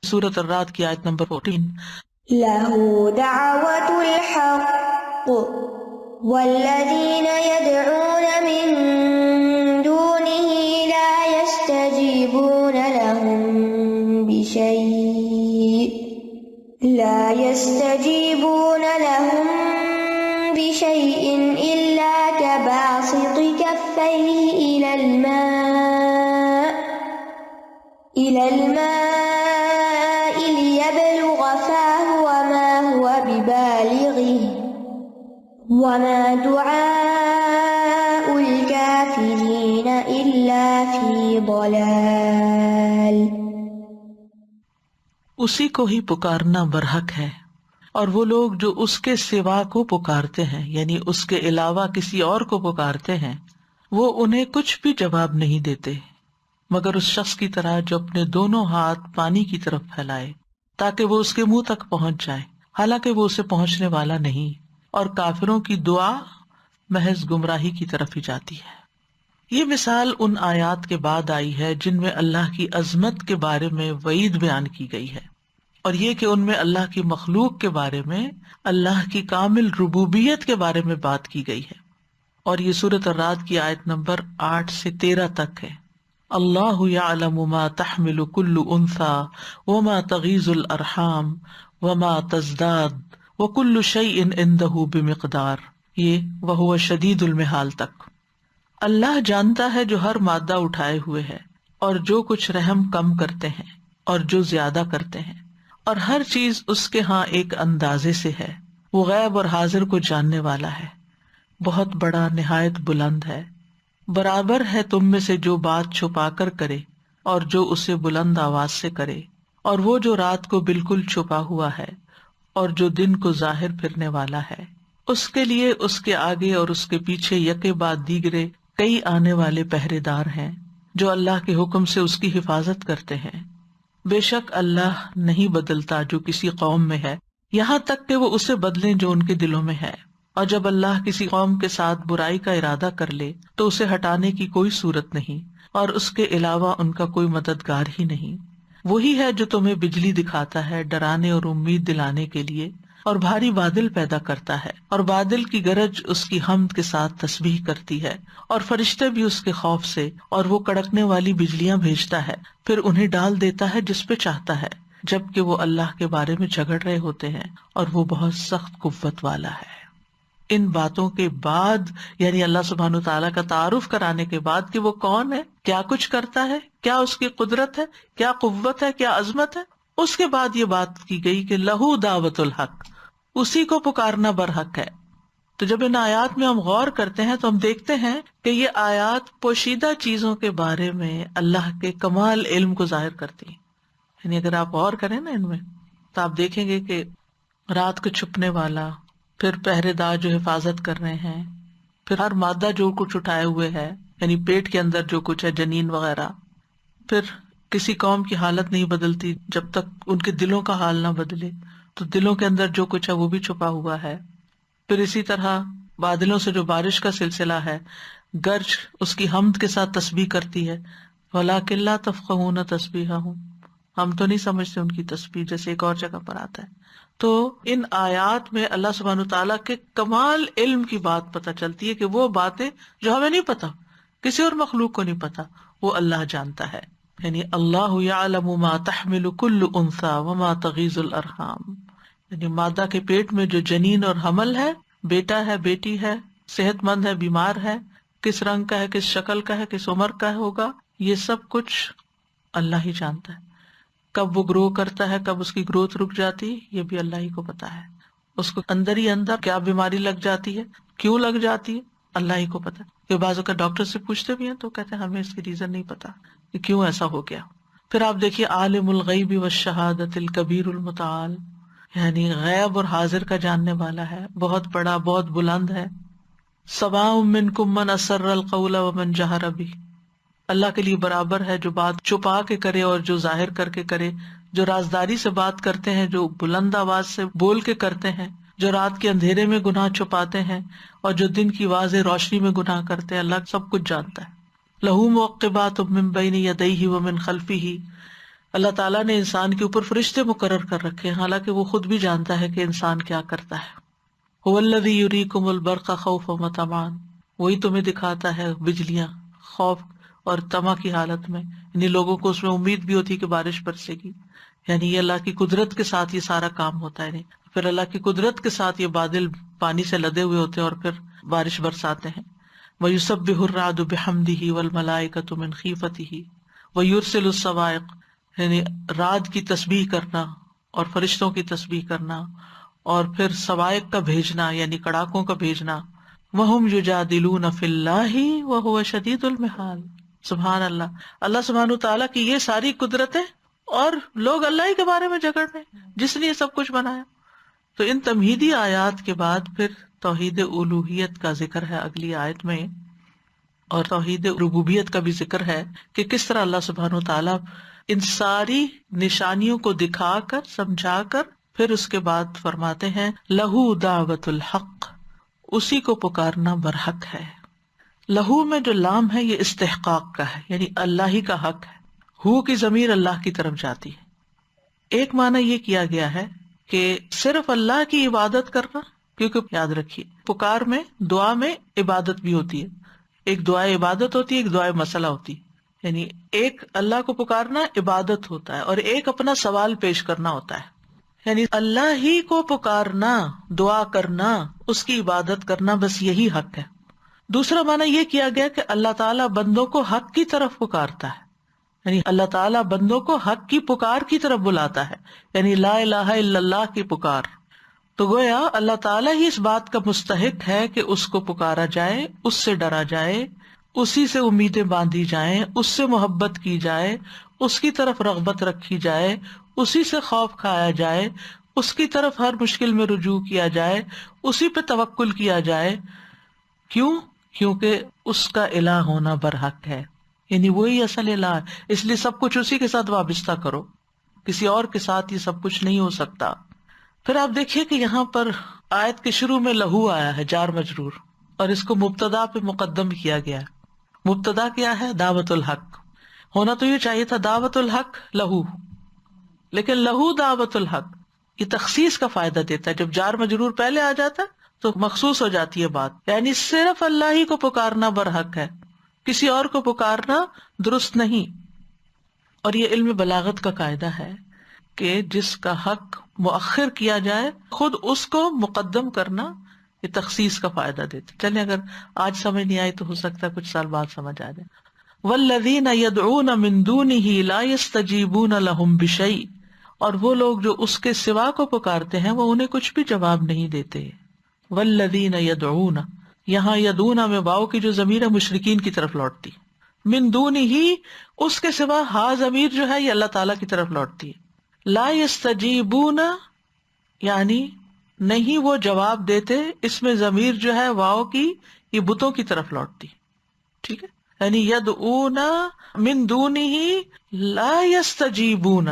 سورۃ الرعد کی آیت نمبر 14۔ له دعوة الحق والذين يدعون من دونه لا يستجيبون لهم بشيء إلا كباسط كفيه إلى الماء ليبلغ فاه وما هو ببالغه وما دعاء الكافرين إلا في ضلال۔ اسی کو ہی پکارنا برحق ہے، اور وہ لوگ جو اس کے سوا کو پکارتے ہیں، یعنی اس کے علاوہ کسی اور کو پکارتے ہیں، وہ انہیں کچھ بھی جواب نہیں دیتے مگر اس شخص کی طرح جو اپنے دونوں ہاتھ پانی کی طرف پھیلائے تاکہ وہ اس کے منہ تک پہنچ جائے، حالانکہ وہ اسے پہنچنے والا نہیں، اور کافروں کی دعا محض گمراہی کی طرف ہی جاتی ہے۔ یہ مثال ان آیات کے بعد آئی ہے جن میں اللہ کی عظمت کے بارے میں وعید بیان کی گئی ہے، اور یہ کہ ان میں اللہ کی مخلوق کے بارے میں اللہ کی کامل ربوبیت کے بارے میں بات کی گئی ہے، اور یہ سورۃ الرعد کی آیت نمبر 8 سے 13 تک ہے۔ اللہ یعلم ما تحمل کل انثی وما تغیض الارحام وما تزداد وکل شیء عندہ بمقدار، یہ وہو شدید المحال تک۔ اللہ جانتا ہے جو ہر مادہ اٹھائے ہوئے ہے اور جو کچھ رحم کم کرتے ہیں اور جو زیادہ کرتے ہیں، اور ہر چیز اس کے ہاں ایک اندازے سے ہے۔ وہ غیب اور حاضر کو جاننے والا ہے، بہت بڑا، نہایت بلند ہے۔ برابر ہے تم میں سے جو بات چھپا کر کرے اور جو اسے بلند آواز سے کرے، اور وہ جو رات کو بالکل چھپا ہوا ہے اور جو دن کو ظاہر پھرنے والا ہے۔ اس کے لیے اس کے آگے اور اس کے پیچھے یکے بعد دیگرے کئی آنے والے پہرے دار ہیں جو اللہ کے حکم سے اس کی حفاظت کرتے ہیں۔ بے شک اللہ نہیں بدلتا جو کسی قوم میں ہے، یہاں تک کہ وہ اسے بدلیں جو ان کے دلوں میں ہے۔ اور جب اللہ کسی قوم کے ساتھ برائی کا ارادہ کر لے تو اسے ہٹانے کی کوئی صورت نہیں، اور اس کے علاوہ ان کا کوئی مددگار ہی نہیں۔ وہی ہے جو تمہیں بجلی دکھاتا ہے ڈرانے اور امید دلانے کے لیے، اور بھاری بادل پیدا کرتا ہے، اور بادل کی گرج اس کی حمد کے ساتھ تسبیح کرتی ہے، اور فرشتے بھی اس کے خوف سے، اور وہ کڑکنے والی بجلیاں بھیجتا ہے، پھر انہیں ڈال دیتا ہے جس پہ چاہتا ہے، جبکہ وہ اللہ کے بارے میں جھگڑ رہے ہوتے ہیں، اور وہ بہت سخت قوت والا ہے۔ ان باتوں کے بعد، یعنی اللہ سبحانہ تعالیٰ کا تعارف کرانے کے بعد کہ وہ کون ہے، کیا کچھ کرتا ہے، کیا اس کی قدرت ہے، کیا قوت ہے، کیا عظمت ہے، اس کے بعد یہ بات کی گئی کہ لہو دعوت الحق، اسی کو پکارنا برحق ہے۔ تو جب ان آیات میں ہم غور کرتے ہیں تو ہم دیکھتے ہیں کہ یہ آیات پوشیدہ چیزوں کے بارے میں اللہ کے کمال علم کو ظاہر کرتی ہیں۔ یعنی اگر آپ غور کریں نا ان میں تو آپ دیکھیں گے کہ رات کو چھپنے والا، پھر پہرے دار جو حفاظت کر رہے ہیں، پھر ہر مادہ جو کچھ اٹھائے ہوئے ہے، یعنی پیٹ کے اندر جو کچھ ہے، جنین وغیرہ، پھر کسی قوم کی حالت نہیں بدلتی جب تک ان کے دلوں کا حال نہ بدلے، تو دلوں کے اندر جو کچھ ہے وہ بھی چھپا ہوا ہے۔ پھر اسی طرح بادلوں سے جو بارش کا سلسلہ ہے، گرج اس کی حمد کے ساتھ تسبیح کرتی ہے، وَلَٰكِن لَا تَفْقَهُونَ تَسْبِيحَهُمْ، ہم تو نہیں سمجھتے ان کی تسبیح، جیسے ایک اور جگہ پر آتا ہے۔ تو ان آیات میں اللہ سبحانہ تعالیٰ کے کمال علم کی بات پتہ چلتی ہے کہ وہ باتیں جو ہمیں نہیں پتا، کسی اور مخلوق کو نہیں پتا، وہ اللہ جانتا ہے۔ یعنی اللہ یعلم ما تحمل کل انثی وما تغیض الارحام، یعنی مادہ کے پیٹ میں جو جنین اور حمل ہے، بیٹا ہے، بیٹی ہے، صحت مند ہے، بیمار ہے، کس رنگ کا ہے، کس شکل کا ہے، کس عمر کا ہوگا، یہ سب کچھ اللہ ہی جانتا ہے۔ کب وہ گرو کرتا ہے، کب اس کی گروتھ رک جاتی ہے، یہ بھی اللہ ہی کو پتا ہے۔ اس کو اندر ہی اندر کیا بیماری لگ جاتی ہے، کیوں لگ جاتی ہے، اللہ ہی کو پتا۔ کہ بعض اوقات ڈاکٹر سے پوچھتے بھی ہیں تو کہتے ہیں ہمیں اس کی ریزن نہیں پتا کہ کیوں ایسا ہو گیا۔ پھر آپ دیکھیے عالم الغیب والشہادۃ الکبیر المتعال، یعنی غیب اور حاضر کا جاننے والا ہے، بہت بڑا، بہت بلند ہے۔ سواء منکم من اسر القول ومن جہر بہ، اللہ کے لیے برابر ہے جو بات چھپا کے کرے اور جو ظاہر کر کے کرے، جو رازداری سے بات کرتے ہیں، جو بلند آواز سے بول کے کرتے ہیں، جو رات کے اندھیرے میں گناہ چھپاتے ہیں اور جو دن کی واضح روشنی میں گناہ کرتے ہیں، اللہ سب کچھ جانتا ہے۔ لہو معقبات من بین یدیہ ومن خلفہ، اللہ تعالیٰ نے انسان کے اوپر فرشتے مقرر کر رکھے ہیں، حالانکہ وہ خود بھی جانتا ہے کہ انسان کیا کرتا ہے۔ هو الذی یریکم البرق خوفا وطمعا، وہی تمہیں دکھاتا ہے بجلیاں خوف اور طمع کی حالت میں، یعنی لوگوں کو اس میں امید بھی ہوتی ہے کہ بارش برسے گی، یعنی یہ اللہ کی قدرت کے ساتھ یہ سارا کام ہوتا ہے۔ پھر اللہ کی قدرت کے ساتھ یہ بادل پانی سے لدے ہوئے ہوتے ہیں اور پھر بارش برساتے ہیں۔ وَيُسَبِّحُ الرَّعْدُ بِحَمْدِهِ وَالْمَلَائِكَةُ مِنْ خِيفَتِهِ وَيُرْسِلُ الصَّوَاعِقَ، یعنی رعد کی تسبیح کرنا اور فرشتوں کی تسبیح کرنا، اور پھر صواعق کا بھیجنا یعنی کڑاکوں کا بھیجنا۔ وَهُمْ يُجَادِلُونَ فِي اللَّهِ وَهُوَ شَدِيدُ الْمِحَالِ، سبحان اللہ، اللہ سبحانہ تعالیٰ کی یہ ساری قدرتیں اور لوگ اللہ ہی کے بارے میں جھگڑ رہے ہیں جس نے یہ سب کچھ بنایا۔ تو ان تمہیدی آیات کے بعد پھر توحید الوہیت کا ذکر ہے اگلی آیت میں، اور توحید ربوبیت کا بھی ذکر ہے کہ کس طرح اللہ سبحانہ تعالیٰ ان ساری نشانیوں کو دکھا کر، سمجھا کر، پھر اس کے بعد فرماتے ہیں لہو دعوت الحق، اسی کو پکارنا برحق ہے۔ لہو میں جو لام ہے یہ استحقاق کا ہے، یعنی اللہ ہی کا حق ہے۔ ہو کی ضمیر اللہ کی طرف جاتی ہے۔ ایک معنی یہ کیا گیا ہے کہ صرف اللہ کی عبادت کرنا، کیونکہ یاد رکھیے پکار میں، دعا میں عبادت بھی ہوتی ہے. ایک دعائے عبادت ہوتی ہے، ایک دعائے مسئلہ ہوتی ہے. یعنی ایک اللہ کو پکارنا عبادت ہوتا ہے اور ایک اپنا سوال پیش کرنا ہوتا ہے. یعنی اللہ ہی کو پکارنا، دعا کرنا، اس کی عبادت کرنا، بس یہی حق ہے. دوسرا معنی یہ کیا گیا کہ اللہ تعالیٰ بندوں کو حق کی طرف پکارتا ہے. یعنی اللہ تعالیٰ بندوں کو حق کی پکار کی طرف بلاتا ہے، یعنی لا الہ الا اللہ کی پکار. تو گویا اللہ تعالیٰ ہی اس بات کا مستحق ہے کہ اس کو پکارا جائے، اس سے ڈرا جائے، اسی سے امیدیں باندھی جائیں، اس سے محبت کی جائے، اس کی طرف رغبت رکھی جائے، اسی سے خوف کھایا جائے، اس کی طرف ہر مشکل میں رجوع کیا جائے، اسی پہ توکل کیا جائے. کیوں؟ کیونکہ اس کا الہ ہونا برحق ہے، یعنی وہی اصل الہ ہے. اس لیے سب کچھ اسی کے ساتھ وابستہ کرو، کسی اور کے ساتھ یہ سب کچھ نہیں ہو سکتا. پھر آپ دیکھیے کہ یہاں پر آیت کے شروع میں لہو آیا ہے، جار مجرور، اور اس کو مبتدا پہ مقدم کیا گیا ہے. مبتدا کیا ہے؟ دعوت الحق. ہونا تو یہ چاہیے تھا دعوت الحق لہو، لیکن لہو دعوت الحق یہ تخصیص کا فائدہ دیتا ہے. جب جار مجرور پہلے آ جاتا ہے تو مخصوص ہو جاتی ہے بات، یعنی صرف اللہ ہی کو پکارنا برحق ہے، کسی اور کو پکارنا درست نہیں. اور یہ علم بلاغت کا قاعدہ ہے کہ جس کا حق مؤخر کیا جائے خود اس کو مقدم کرنا یہ تخصیص کا فائدہ دیتا. چلیں اگر آج سمجھ نہیں آئی تو ہو سکتا ہے کچھ سال بعد سمجھ آ جائے. والذین یدعون من دونہ لا یستجیبون لہم بشیء، اور وہ لوگ جو اس کے سوا کو پکارتے ہیں وہ انہیں کچھ بھی جواب نہیں دیتے. والذین یدعون، یہاں یدعون میں واو کی جو ضمیر ہے مشرکین کی طرف لوٹتی، من دونہ اس کے سوا ہا ضمیر جو ہے یہ اللہ تعالیٰ کی طرف لوٹتی ہے. لا یستجیبون یعنی نہیں وہ جواب دیتے، اس میں ضمیر جو ہے واو کی یہ بتوں کی طرف لوٹتی. ٹھیک ہے، یعنی یدعون من دونہ لا یستجیبون،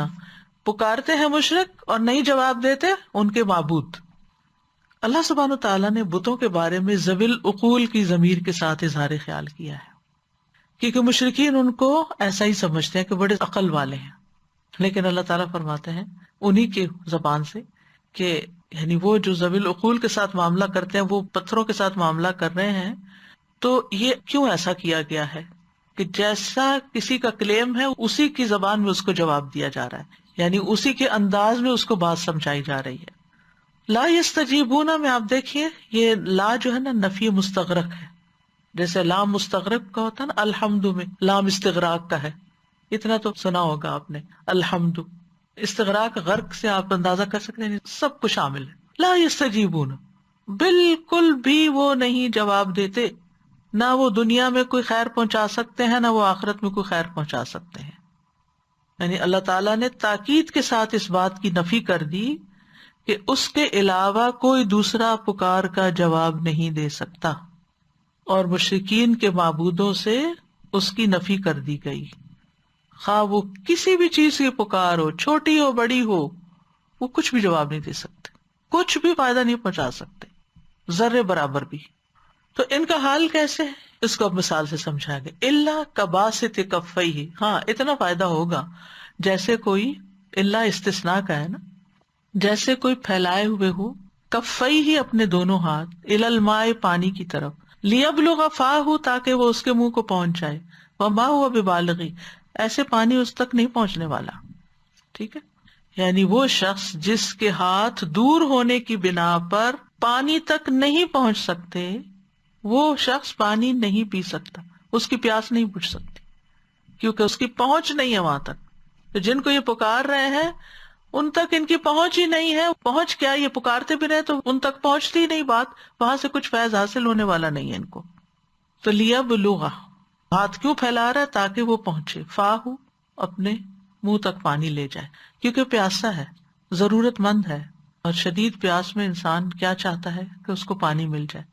پکارتے ہیں مشرک اور نہیں جواب دیتے ان کے معبود. اللہ سبحانہ تعالیٰ نے بتوں کے بارے میں ذوی العقول کی ضمیر کے ساتھ اظہار خیال کیا ہے، کیونکہ مشرکین ان کو ایسا ہی سمجھتے ہیں کہ بڑے عقل والے ہیں. لیکن اللہ تعالیٰ فرماتے ہیں انہی کے زبان سے کہ یعنی وہ جو ذوی العقول کے ساتھ معاملہ کرتے ہیں وہ پتھروں کے ساتھ معاملہ کر رہے ہیں. تو یہ کیوں ایسا کیا گیا ہے کہ جیسا کسی کا کلیم ہے اسی کی زبان میں اس کو جواب دیا جا رہا ہے، یعنی اسی کے انداز میں اس کو بات سمجھائی جا رہی ہے. لا یستجیبون میں آپ دیکھیے یہ لا جو ہے نا نفی مستغرق ہے، جیسے لام مستغرق کا ہوتا ہے نا، الحمد میں لام استغراق کا ہے. اتنا تو سنا ہوگا آپ نے، الحمد. استغراق غرق سے آپ اندازہ کر سکتے ہیں سب کچھ شامل ہے. لا یستجیبون بالکل بھی وہ نہیں جواب دیتے، نہ وہ دنیا میں کوئی خیر پہنچا سکتے ہیں نہ وہ آخرت میں کوئی خیر پہنچا سکتے ہیں. یعنی اللہ تعالیٰ نے تاکید کے ساتھ اس بات کی نفی کر دی کہ اس کے علاوہ کوئی دوسرا پکار کا جواب نہیں دے سکتا، اور مشرکین کے معبودوں سے اس کی نفی کر دی گئی. خواہ وہ کسی بھی چیز کی پکار ہو، چھوٹی ہو بڑی ہو، وہ کچھ بھی جواب نہیں دے سکتے، کچھ بھی فائدہ نہیں پہنچا سکتے، ذرے برابر بھی. تو ان کا حال کیسے ہے اس کو اب مثال سے سمجھا گیا. الا کباسط کفیہ، ہاں اتنا فائدہ ہوگا جیسے کوئی، الا استثناء کا ہے نا، جیسے کوئی پھیلائے ہوئے ہو، کفیہ اپنے دونوں ہاتھ، الی الماء پانی کی طرف، لیبلغ فاہ تاکہ وہ اس کے منہ کو پہنچ جائے، وما هو ببالغ ایسے پانی اس تک نہیں پہنچنے والا. ٹھیک ہے، یعنی وہ شخص جس کے ہاتھ دور ہونے کی بنا پر پانی تک نہیں پہنچ سکتے، وہ شخص پانی نہیں پی سکتا، اس کی پیاس نہیں بجھ سکتی کیونکہ اس کی پہنچ نہیں ہے وہاں تک. تو جن کو یہ پکار رہے ہیں ان تک ان کی پہنچ ہی نہیں ہے. پہنچ کیا، یہ پکارتے بھی رہے تو ان تک پہنچتی ہی نہیں بات، وہاں سے کچھ فیض حاصل ہونے والا نہیں ہے ان کو. تو لیبلغ ہاتھ کیوں پھیلا رہا ہے؟ تاکہ وہ پہنچے، فاہ اپنے منہ تک پانی لے جائے، کیونکہ پیاسا ہے، ضرورت مند ہے، اور شدید پیاس میں انسان کیا چاہتا ہے کہ اس کو پانی مل جائے،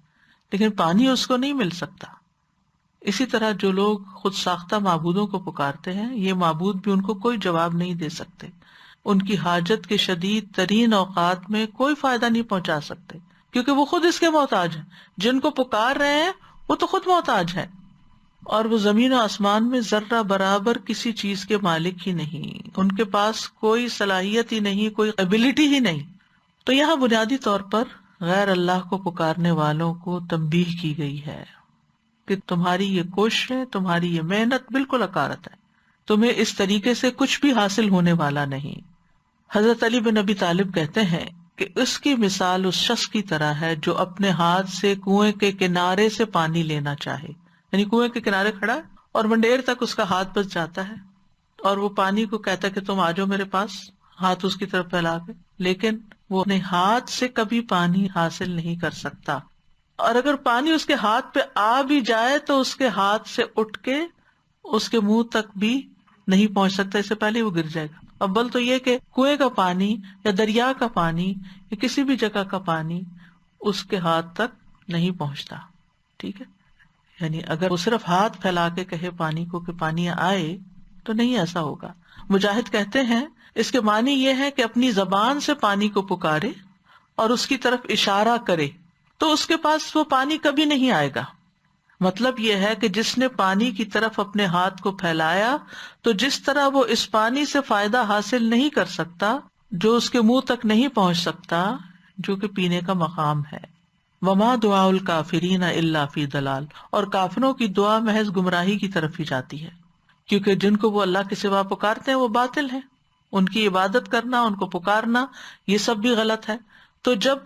لیکن پانی اس کو نہیں مل سکتا. اسی طرح جو لوگ خود ساختہ معبودوں کو پکارتے ہیں، یہ معبود بھی ان کو کوئی جواب نہیں دے سکتے، ان کی حاجت کے شدید ترین اوقات میں کوئی فائدہ نہیں پہنچا سکتے، کیونکہ وہ خود اس کے محتاج ہیں. جن کو پکار رہے ہیں وہ تو خود محتاج ہیں، اور وہ زمین و آسمان میں ذرہ برابر کسی چیز کے مالک ہی نہیں، ان کے پاس کوئی صلاحیت ہی نہیں، کوئی ایبلٹی ہی نہیں. تو یہاں بنیادی طور پر غیر اللہ کو پکارنے والوں کو تنبیہ کی گئی ہے کہ تمہاری یہ کوششیں، تمہاری یہ محنت بالکل عکارت ہے، تمہیں اس طریقے سے کچھ بھی حاصل ہونے والا نہیں۔ حضرت علی بن ابی طالب کہتے ہیں کہ اس کی مثال اس شخص کی طرح ہے جو اپنے ہاتھ سے کنویں کے کنارے سے پانی لینا چاہے، یعنی کنویں کے کنارے کھڑا ہے اور منڈیر تک اس کا ہاتھ بس جاتا ہے، اور وہ پانی کو کہتا ہے کہ تم آ جاؤ میرے پاس، ہاتھ اس کی طرف پھیلا کے، لیکن وہ اپنے ہاتھ سے کبھی پانی حاصل نہیں کر سکتا، اور اگر پانی اس کے ہاتھ پہ آ بھی جائے تو اس کے ہاتھ سے اٹھ کے اس کے منہ تک بھی نہیں پہنچ سکتا، اس سے پہلے وہ گر جائے گا۔ اول تو یہ کہ کنویں کا پانی یا دریا کا پانی یا کسی بھی جگہ کا پانی اس کے ہاتھ تک نہیں پہنچتا، ٹھیک ہے، یعنی اگر وہ صرف ہاتھ پھیلا کے کہے پانی کو کہ پانی آئے تو نہیں ایسا ہوگا۔ مجاہد کہتے ہیں اس کے معنی یہ ہے کہ اپنی زبان سے پانی کو پکارے اور اس کی طرف اشارہ کرے تو اس کے پاس وہ پانی کبھی نہیں آئے گا۔ مطلب یہ ہے کہ جس نے پانی کی طرف اپنے ہاتھ کو پھیلایا تو جس طرح وہ اس پانی سے فائدہ حاصل نہیں کر سکتا جو اس کے منہ تک نہیں پہنچ سکتا، جو کہ پینے کا مقام ہے۔ وما دعاء الکافرین الا فی ضلال، اور کافروں کی دعا محض گمراہی کی طرف ہی جاتی ہے، کیونکہ جن کو وہ اللہ کے سوا پکارتے ہیں وہ باطل ہیں، ان کی عبادت کرنا، ان کو پکارنا، یہ سب بھی غلط ہے۔ تو جب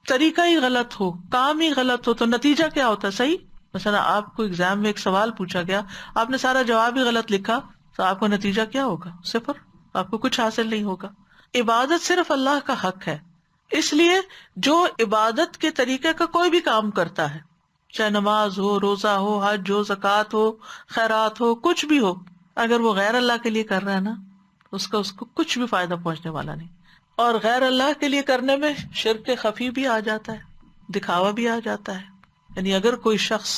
طریقہ ہی غلط ہو، کام ہی غلط ہو، تو نتیجہ کیا ہوتا ہے؟ صحیح، مثلا آپ کو ایگزام میں ایک سوال پوچھا گیا، آپ نے سارا جواب ہی غلط لکھا، تو آپ کا نتیجہ کیا ہوگا؟ صفر، آپ کو کچھ حاصل نہیں ہوگا۔ عبادت صرف اللہ کا حق ہے، اس لیے جو عبادت کے طریقے کا کوئی بھی کام کرتا ہے، چاہے نماز ہو، روزہ ہو، حج ہو، زکوٰۃ ہو، خیرات ہو، کچھ بھی ہو، اگر وہ غیر اللہ کے لیے کر رہا ہے نا، اس کو کچھ بھی فائدہ پہنچنے والا نہیں۔ اور غیر اللہ کے لیے کرنے میں شرک خفی بھی آ جاتا ہے، دکھاوا بھی آ جاتا ہے، یعنی اگر کوئی شخص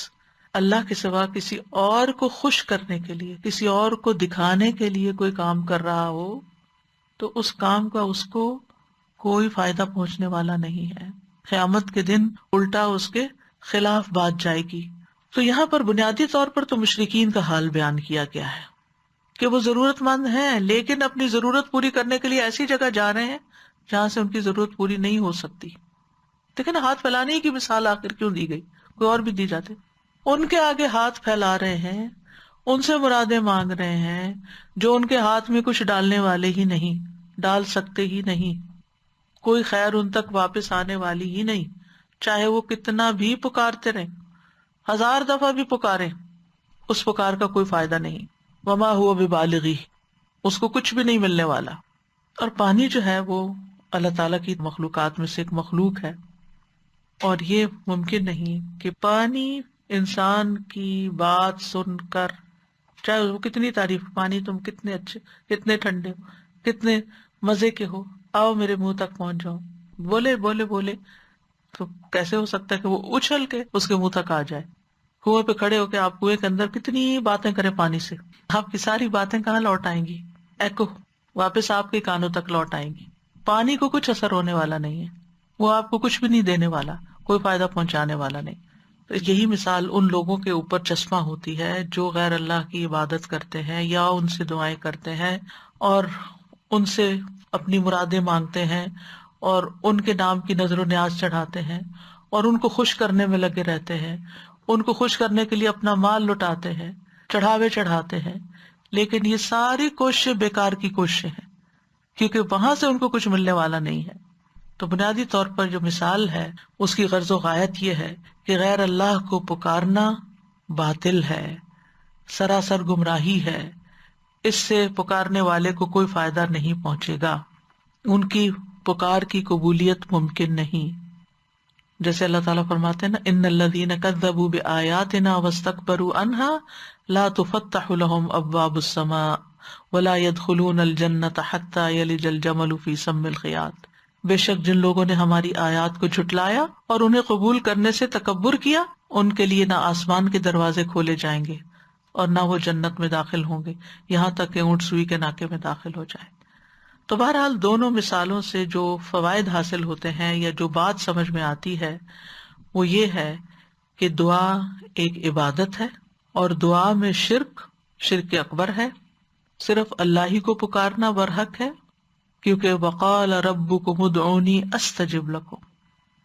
اللہ کے سوا کسی اور کو خوش کرنے کے لیے، کسی اور کو دکھانے کے لیے کوئی کام کر رہا ہو تو اس کام کا اس کو کوئی فائدہ پہنچنے والا نہیں ہے، قیامت کے دن الٹا اس کے خلاف بات جائے گی۔ تو یہاں پر بنیادی طور پر تو مشرکین کا حال بیان کیا گیا ہے کہ وہ ضرورت مند ہیں لیکن اپنی ضرورت پوری کرنے کے لیے ایسی جگہ جا رہے ہیں جہاں سے ان کی ضرورت پوری نہیں ہو سکتی۔ دیکھیں نا، ہاتھ پھیلانے کی مثال آخر کیوں دی گئی؟ کوئی اور بھی دی جاتے۔ ان کے آگے ہاتھ پھیلا رہے ہیں، ان سے مرادیں مانگ رہے ہیں جو ان کے ہاتھ میں کچھ ڈالنے والے ہی نہیں، ڈال سکتے ہی نہیں، کوئی خیر ان تک واپس آنے والی ہی نہیں، چاہے وہ کتنا بھی پکارتے رہیں، 1000 دفعہ بھی پکارے، اس پکار کا کوئی فائدہ نہیں۔ وما ہوا ببالغی، اس کو کچھ بھی نہیں ملنے والا۔ اور پانی جو ہے وہ اللہ تعالیٰ کی مخلوقات میں سے ایک مخلوق ہے، اور یہ ممکن نہیں کہ پانی انسان کی بات سن کر، چاہے وہ کتنی تعریف، پانی تم کتنے اچھے، کتنے ٹھنڈے ہو، کتنے مزے کے ہو، آؤ میرے منہ تک پہنچ جاؤ، بولے بولے بولے، تو کیسے ہو سکتا ہے کہ وہ اچھل کے اس کے منہ تک آ جائے؟ کنویں پہ کھڑے ہو کے آپ کنویں کے اندر کتنی باتیں کریں پانی سے، آپ کی ساری باتیں کہاں لوٹ آئیں گی؟ ایکو واپس آپ کے کانوں تک لوٹ آئیں گی۔ پانی کو کچھ اثر ہونے والا نہیں ہے، وہ آپ کو کچھ بھی نہیں دینے والا، کوئی فائدہ پہنچانے والا نہیں۔ تو یہی مثال ان لوگوں کے اوپر چشمہ ہوتی ہے جو غیر اللہ کی عبادت کرتے ہیں یا ان سے دعائیں کرتے ہیں اور ان سے اپنی مرادیں مانگتے ہیں اور ان کے نام کی نظر و نیاز چڑھاتے ہیں اور ان کو خوش کرنے میں لگے رہتے ہیں، ان کو خوش کرنے کے لیے اپنا مال لٹاتے ہیں، چڑھاوے چڑھاتے ہیں، لیکن یہ ساری کوششیں بیکار کی کوششیں ہیں کیونکہ وہاں سے ان کو کچھ ملنے والا نہیں ہے۔ تو بنیادی طور پر جو مثال ہے اس کی غرض و غایت یہ ہے کہ غیر اللہ کو پکارنا باطل ہے، سراسر گمراہی ہے، اس سے پکارنے والے کو کوئی فائدہ نہیں پہنچے گا، ان کی پکار کی قبولیت ممکن نہیں۔ جیسے اللہ تعالیٰ فرماتے ہیں نا، ان الذین کذبوا بآیاتنا واستکبروا عنها لا تفتح لهم ابواب السماء ولا يدخلون الجنۃ حتى يلج الجمل في سم الخیاط، بے شک جن لوگوں نے ہماری آیات کو جھٹلایا اور انہیں قبول کرنے سے تکبر کیا، ان کے لیے نہ آسمان کے دروازے کھولے جائیں گے اور نہ وہ جنت میں داخل ہوں گے یہاں تک کہ اونٹ سوئی کے ناکے میں داخل ہو جائے۔ تو بہرحال دونوں مثالوں سے جو فوائد حاصل ہوتے ہیں یا جو بات سمجھ میں آتی ہے وہ یہ ہے کہ دعا ایک عبادت ہے اور دعا میں شرک اکبر ہے، صرف اللہ ہی کو پکارنا برحق ہے، کیونکہ وقال ربکم ادعونی استجب لکم،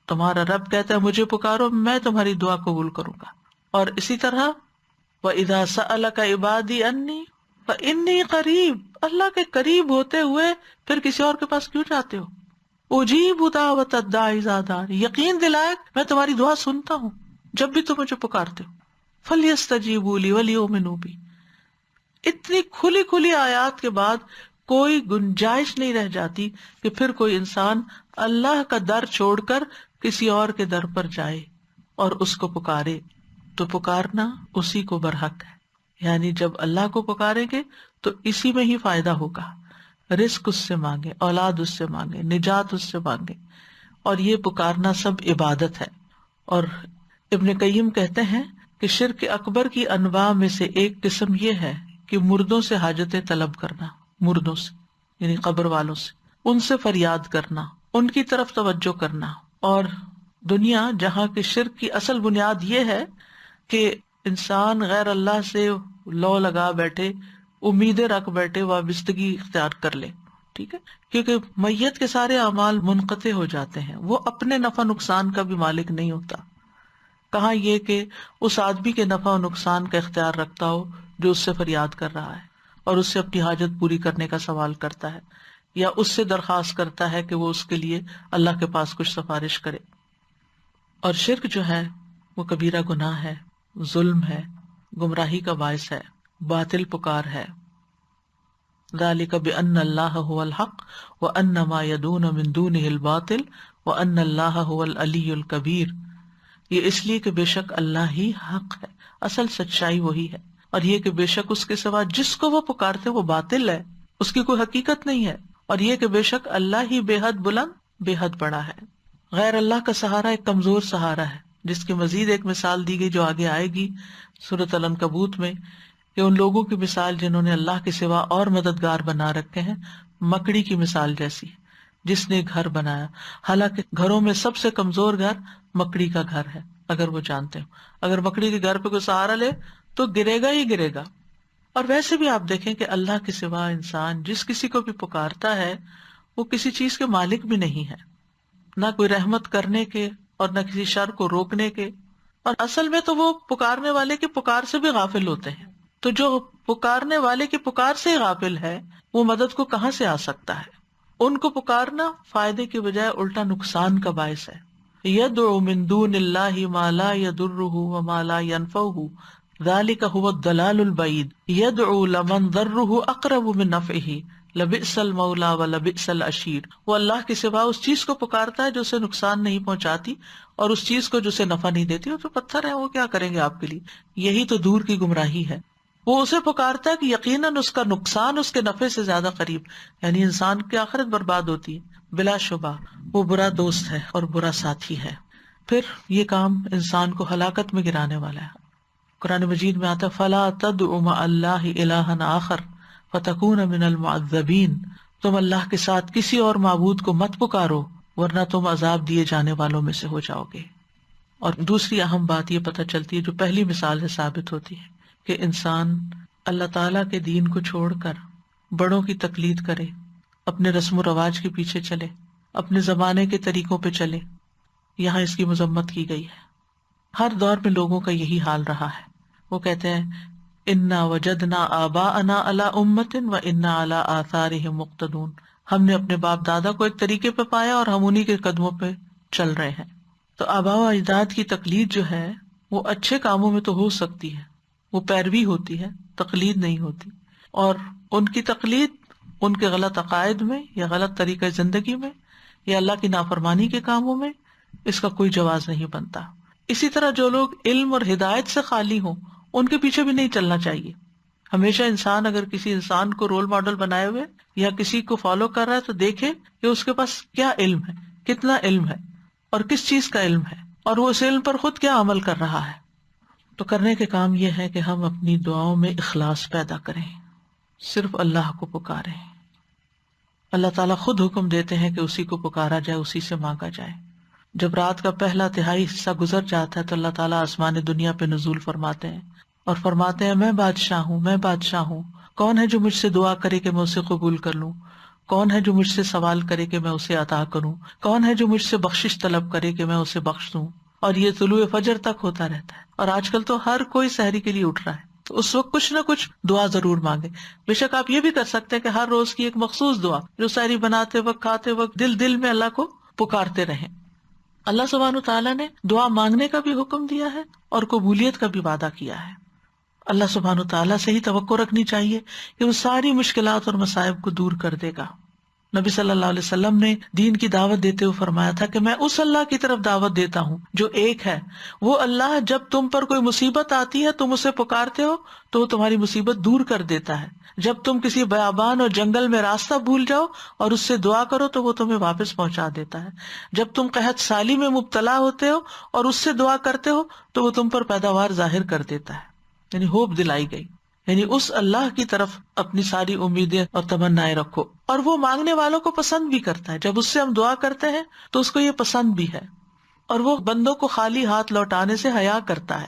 تمہارا رب کہتا ہے مجھے پکارو، میں تمہاری دعا قبول کروں گا. اور اسی طرح وَإِذَا سَأَلَكَ عِبَادِي أَنِّي فَإِنِّي قَرِيبٌ، اللہ کے قریب ہوتے ہوئے پھر کسی اور کے پاس کیوں جاتے ہو؟ اجیب دعوت الداعی اذا دعان، یقین دلائے میں تمہاری دعا سنتا ہوں جب بھی تم مجھے پکارتے ہو. فَلْيَسْتَجِيبُوا لِي وَلْيُؤْمِنُوا بِي. اتنی کھلی کھلی آیات کے بعد کوئی گنجائش نہیں رہ جاتی کہ پھر کوئی انسان اللہ کا در چھوڑ کر کسی اور کے در پر جائے اور اس کو پکارے. تو پکارنا اسی کو برحق ہے، یعنی جب اللہ کو پکاریں گے تو اسی میں ہی فائدہ ہوگا. رزق اس سے مانگے، اولاد اس سے مانگے، نجات اس سے مانگے، اور یہ پکارنا سب عبادت ہے. اور ابن قیم کہتے ہیں کہ شرک اکبر کی انواع میں سے ایک قسم یہ ہے کہ مردوں سے حاجتیں طلب کرنا، مردوں سے یعنی قبر والوں سے، ان سے فریاد کرنا، ان کی طرف توجہ کرنا. اور دنیا جہاں کی شرک کی اصل بنیاد یہ ہے کہ انسان غیر اللہ سے لو لگا بیٹھے، امیدیں رکھ بیٹھے، وابستگی اختیار کر لے. ٹھیک ہے، کیونکہ میت کے سارے اعمال منقطع ہو جاتے ہیں، وہ اپنے نفع نقصان کا بھی مالک نہیں ہوتا. کہاں یہ کہ اس آدمی کے نفع و نقصان کا اختیار رکھتا ہو جو اس سے فریاد کر رہا ہے اور اس سے اپنی حاجت پوری کرنے کا سوال کرتا ہے، یا اس سے درخواست کرتا ہے کہ وہ اس کے لیے اللہ کے پاس کچھ سفارش کرے. اور شرک جو ہے وہ کبیرہ گناہ ہے، ظلم ہے، گمراہی کا باعث ہے، باطل پکار ہے. ذالک بأن اللہ هو الحق وأن ما يدعون من دونه الباطل وأن اللہ هو العلی الکبیر. یہ اس لیے کہ بے شک اللہ ہی حق ہے، اصل سچائی وہی ہے، اور یہ کہ بے شک اس کے سوا جس کو وہ پکارتے وہ باطل ہے، اس کی کوئی حقیقت نہیں ہے. اور یہ کہ بے شک اللہ ہی بے حد بلند، بے حد بڑا ہے. غیر اللہ کا سہارا ایک کمزور سہارا ہے، جس کی مزید ایک مثال دی گئی جو آگے آئے گی سورۃ العنکبوت میں، کہ ان لوگوں کی مثال جنہوں نے اللہ کے سوا اور مددگار بنا رکھے ہیں مکڑی کی مثال جیسی، جس نے گھر بنایا، حالانکہ گھروں میں سب سے کمزور گھر مکڑی کا گھر ہے. اگر وہ جانتے ہو، اگر مکڑی کے گھر پہ کوئی سہارا لے تو گرے گا ہی گرے گا. اور ویسے بھی آپ دیکھیں کہ اللہ کے سوا انسان جس کسی کو بھی پکارتا ہے وہ کسی چیز کے مالک بھی نہیں ہے، نہ کوئی رحمت کرنے کے اور نہ کسی شر کو روکنے کے. اور اصل میں تو وہ پکارنے والے کی پکار سے بھی غافل ہوتے ہیں. تو جو پکارنے والے کی پکار سے ہی غافل ہے وہ مدد کو کہاں سے آ سکتا ہے؟ ان کو پکارنا فائدے کی بجائے الٹا نقصان کا باعث ہے. يدعو من دون اللہ ما لا يضره وما لا ينفعه ذلك هو الضلال البعید. يدعو لمن ضره اقرب من نفعه لبئس المولى ولبئس العشیر. وہ اللہ کے سوا اس چیز کو پکارتا ہے جو اسے نقصان نہیں پہنچاتی اور اس چیز کو جو اسے نفع نہیں دیتی. وہ تو پتھر ہے، وہ کیا کریں گے آپ کے لیے؟ یہی تو دور کی گمراہی ہے. وہ اسے پکارتا ہے کہ یقیناً اس کا نقصان اس کے نفع سے زیادہ قریب، یعنی انسان کی آخرت برباد ہوتی ہے. بلا شبہ وہ برا دوست ہے اور برا ساتھی ہے، پھر یہ کام انسان کو ہلاکت میں گرانے والا ہے. قرآن مجید میں آتا ہے فَلَا تَدْعُ مَعَ اللَّهِ إِلَٰهًا آخَرَ فَتَكُونَ مِنَ الْمُعَذَّبِينَ. تم اللہ کے ساتھ کسی اور معبود کو مت پکارو ورنہ تم عذاب دیے جانے والوں میں سے ہو جاؤ گے. اور دوسری اہم بات یہ پتہ چلتی ہے جو پہلی مثال سے ثابت ہوتی ہے کہ انسان اللہ تعالیٰ کے دین کو چھوڑ کر بڑوں کی تقلید کرے، اپنے رسم و رواج کے پیچھے چلے، اپنے زمانے کے طریقوں پہ چلے. یہاں اس کی مذمت کی گئی ہے. ہر دور میں لوگوں کا یہی حال رہا ہے. وہ کہتے ہیں انا وجدنا آباءنا علی امۃ وانا علی آثارہم مقتدون. ہم نے اپنے باپ دادا کو ایک طریقے پہ پایا اور ہم انہی کے قدموں پہ چل رہے ہیں. تو آباء و اجداد کی تقلید جو ہے وہ اچھے کاموں میں تو ہو سکتی ہے، وہ پیروی ہوتی ہے، تقلید نہیں ہوتی. اور ان کی تقلید ان کے غلط عقائد میں یا غلط طریقہ زندگی میں یا اللہ کی نافرمانی کے کاموں میں اس کا کوئی جواز نہیں بنتا. اسی طرح جو لوگ علم اور ہدایت سے خالی ہوں ان کے پیچھے بھی نہیں چلنا چاہیے. ہمیشہ انسان اگر کسی انسان کو رول ماڈل بنائے ہوئے یا کسی کو فالو کر رہا ہے تو دیکھے کہ اس کے پاس کیا علم ہے، کتنا علم ہے اور کس چیز کا علم ہے، اور وہ اس علم پر خود کیا عمل کر رہا ہے. تو کرنے کے کام یہ ہے کہ ہم اپنی دعاؤں میں اخلاص پیدا کریں، صرف اللہ کو پکاریں. اللہ تعالیٰ خود حکم دیتے ہیں کہ اسی کو پکارا جائے، اسی سے مانگا جائے. جب رات کا پہلا تہائی حصہ گزر جاتا ہے تو اللہ تعالیٰ آسمان دنیا پہ نزول فرماتے ہیں اور فرماتے ہیں میں بادشاہ ہوں، میں بادشاہ ہوں، کون ہے جو مجھ سے دعا کرے کہ میں اسے قبول کر لوں، کون ہے جو مجھ سے سوال کرے کہ میں اسے عطا کروں، کون ہے جو مجھ سے بخشش طلب کرے کہ میں اسے بخش دوں. اور یہ طلوع فجر تک ہوتا رہتا ہے. اور آج کل تو ہر کوئی سحری کے لیے اٹھ رہا ہے، تو اس وقت کچھ نہ کچھ دعا ضرور مانگے. بے شک آپ یہ بھی کر سکتے ہیں کہ ہر روز کی ایک مخصوص دعا جو سحری بناتے وقت، کھاتے وقت دل میں اللہ کو پکارتے رہیں. اللہ سبحانہ تعالیٰ نے دعا مانگنے کا بھی حکم دیا ہے اور قبولیت کا بھی وعدہ کیا ہے. اللہ سبحانہ تعالیٰ سے ہی توقع رکھنی چاہیے کہ وہ ساری مشکلات اور مصائب کو دور کر دے گا. نبی صلی اللہ علیہ وسلم نے دین کی دعوت دیتے ہوئے فرمایا تھا کہ میں اس اللہ کی طرف دعوت دیتا ہوں جو ایک ہے. وہ اللہ جب تم پر کوئی مصیبت آتی ہے تم اسے پکارتے ہو تو وہ تمہاری مصیبت دور کر دیتا ہے. جب تم کسی بیابان اور جنگل میں راستہ بھول جاؤ اور اس سے دعا کرو تو وہ تمہیں واپس پہنچا دیتا ہے. جب تم قحط سالی میں مبتلا ہوتے ہو اور اس سے دعا کرتے ہو تو وہ تم پر پیداوار ظاہر کر دیتا ہے. یعنی ہوپ دلائی گئی، یعنی اس اللہ کی طرف اپنی ساری امیدیں اور تمنائیں رکھو. اور وہ مانگنے والوں کو پسند بھی کرتا ہے. جب اس سے ہم دعا کرتے ہیں تو اس کو یہ پسند بھی ہے، اور وہ بندوں کو خالی ہاتھ لوٹانے سے حیا کرتا ہے.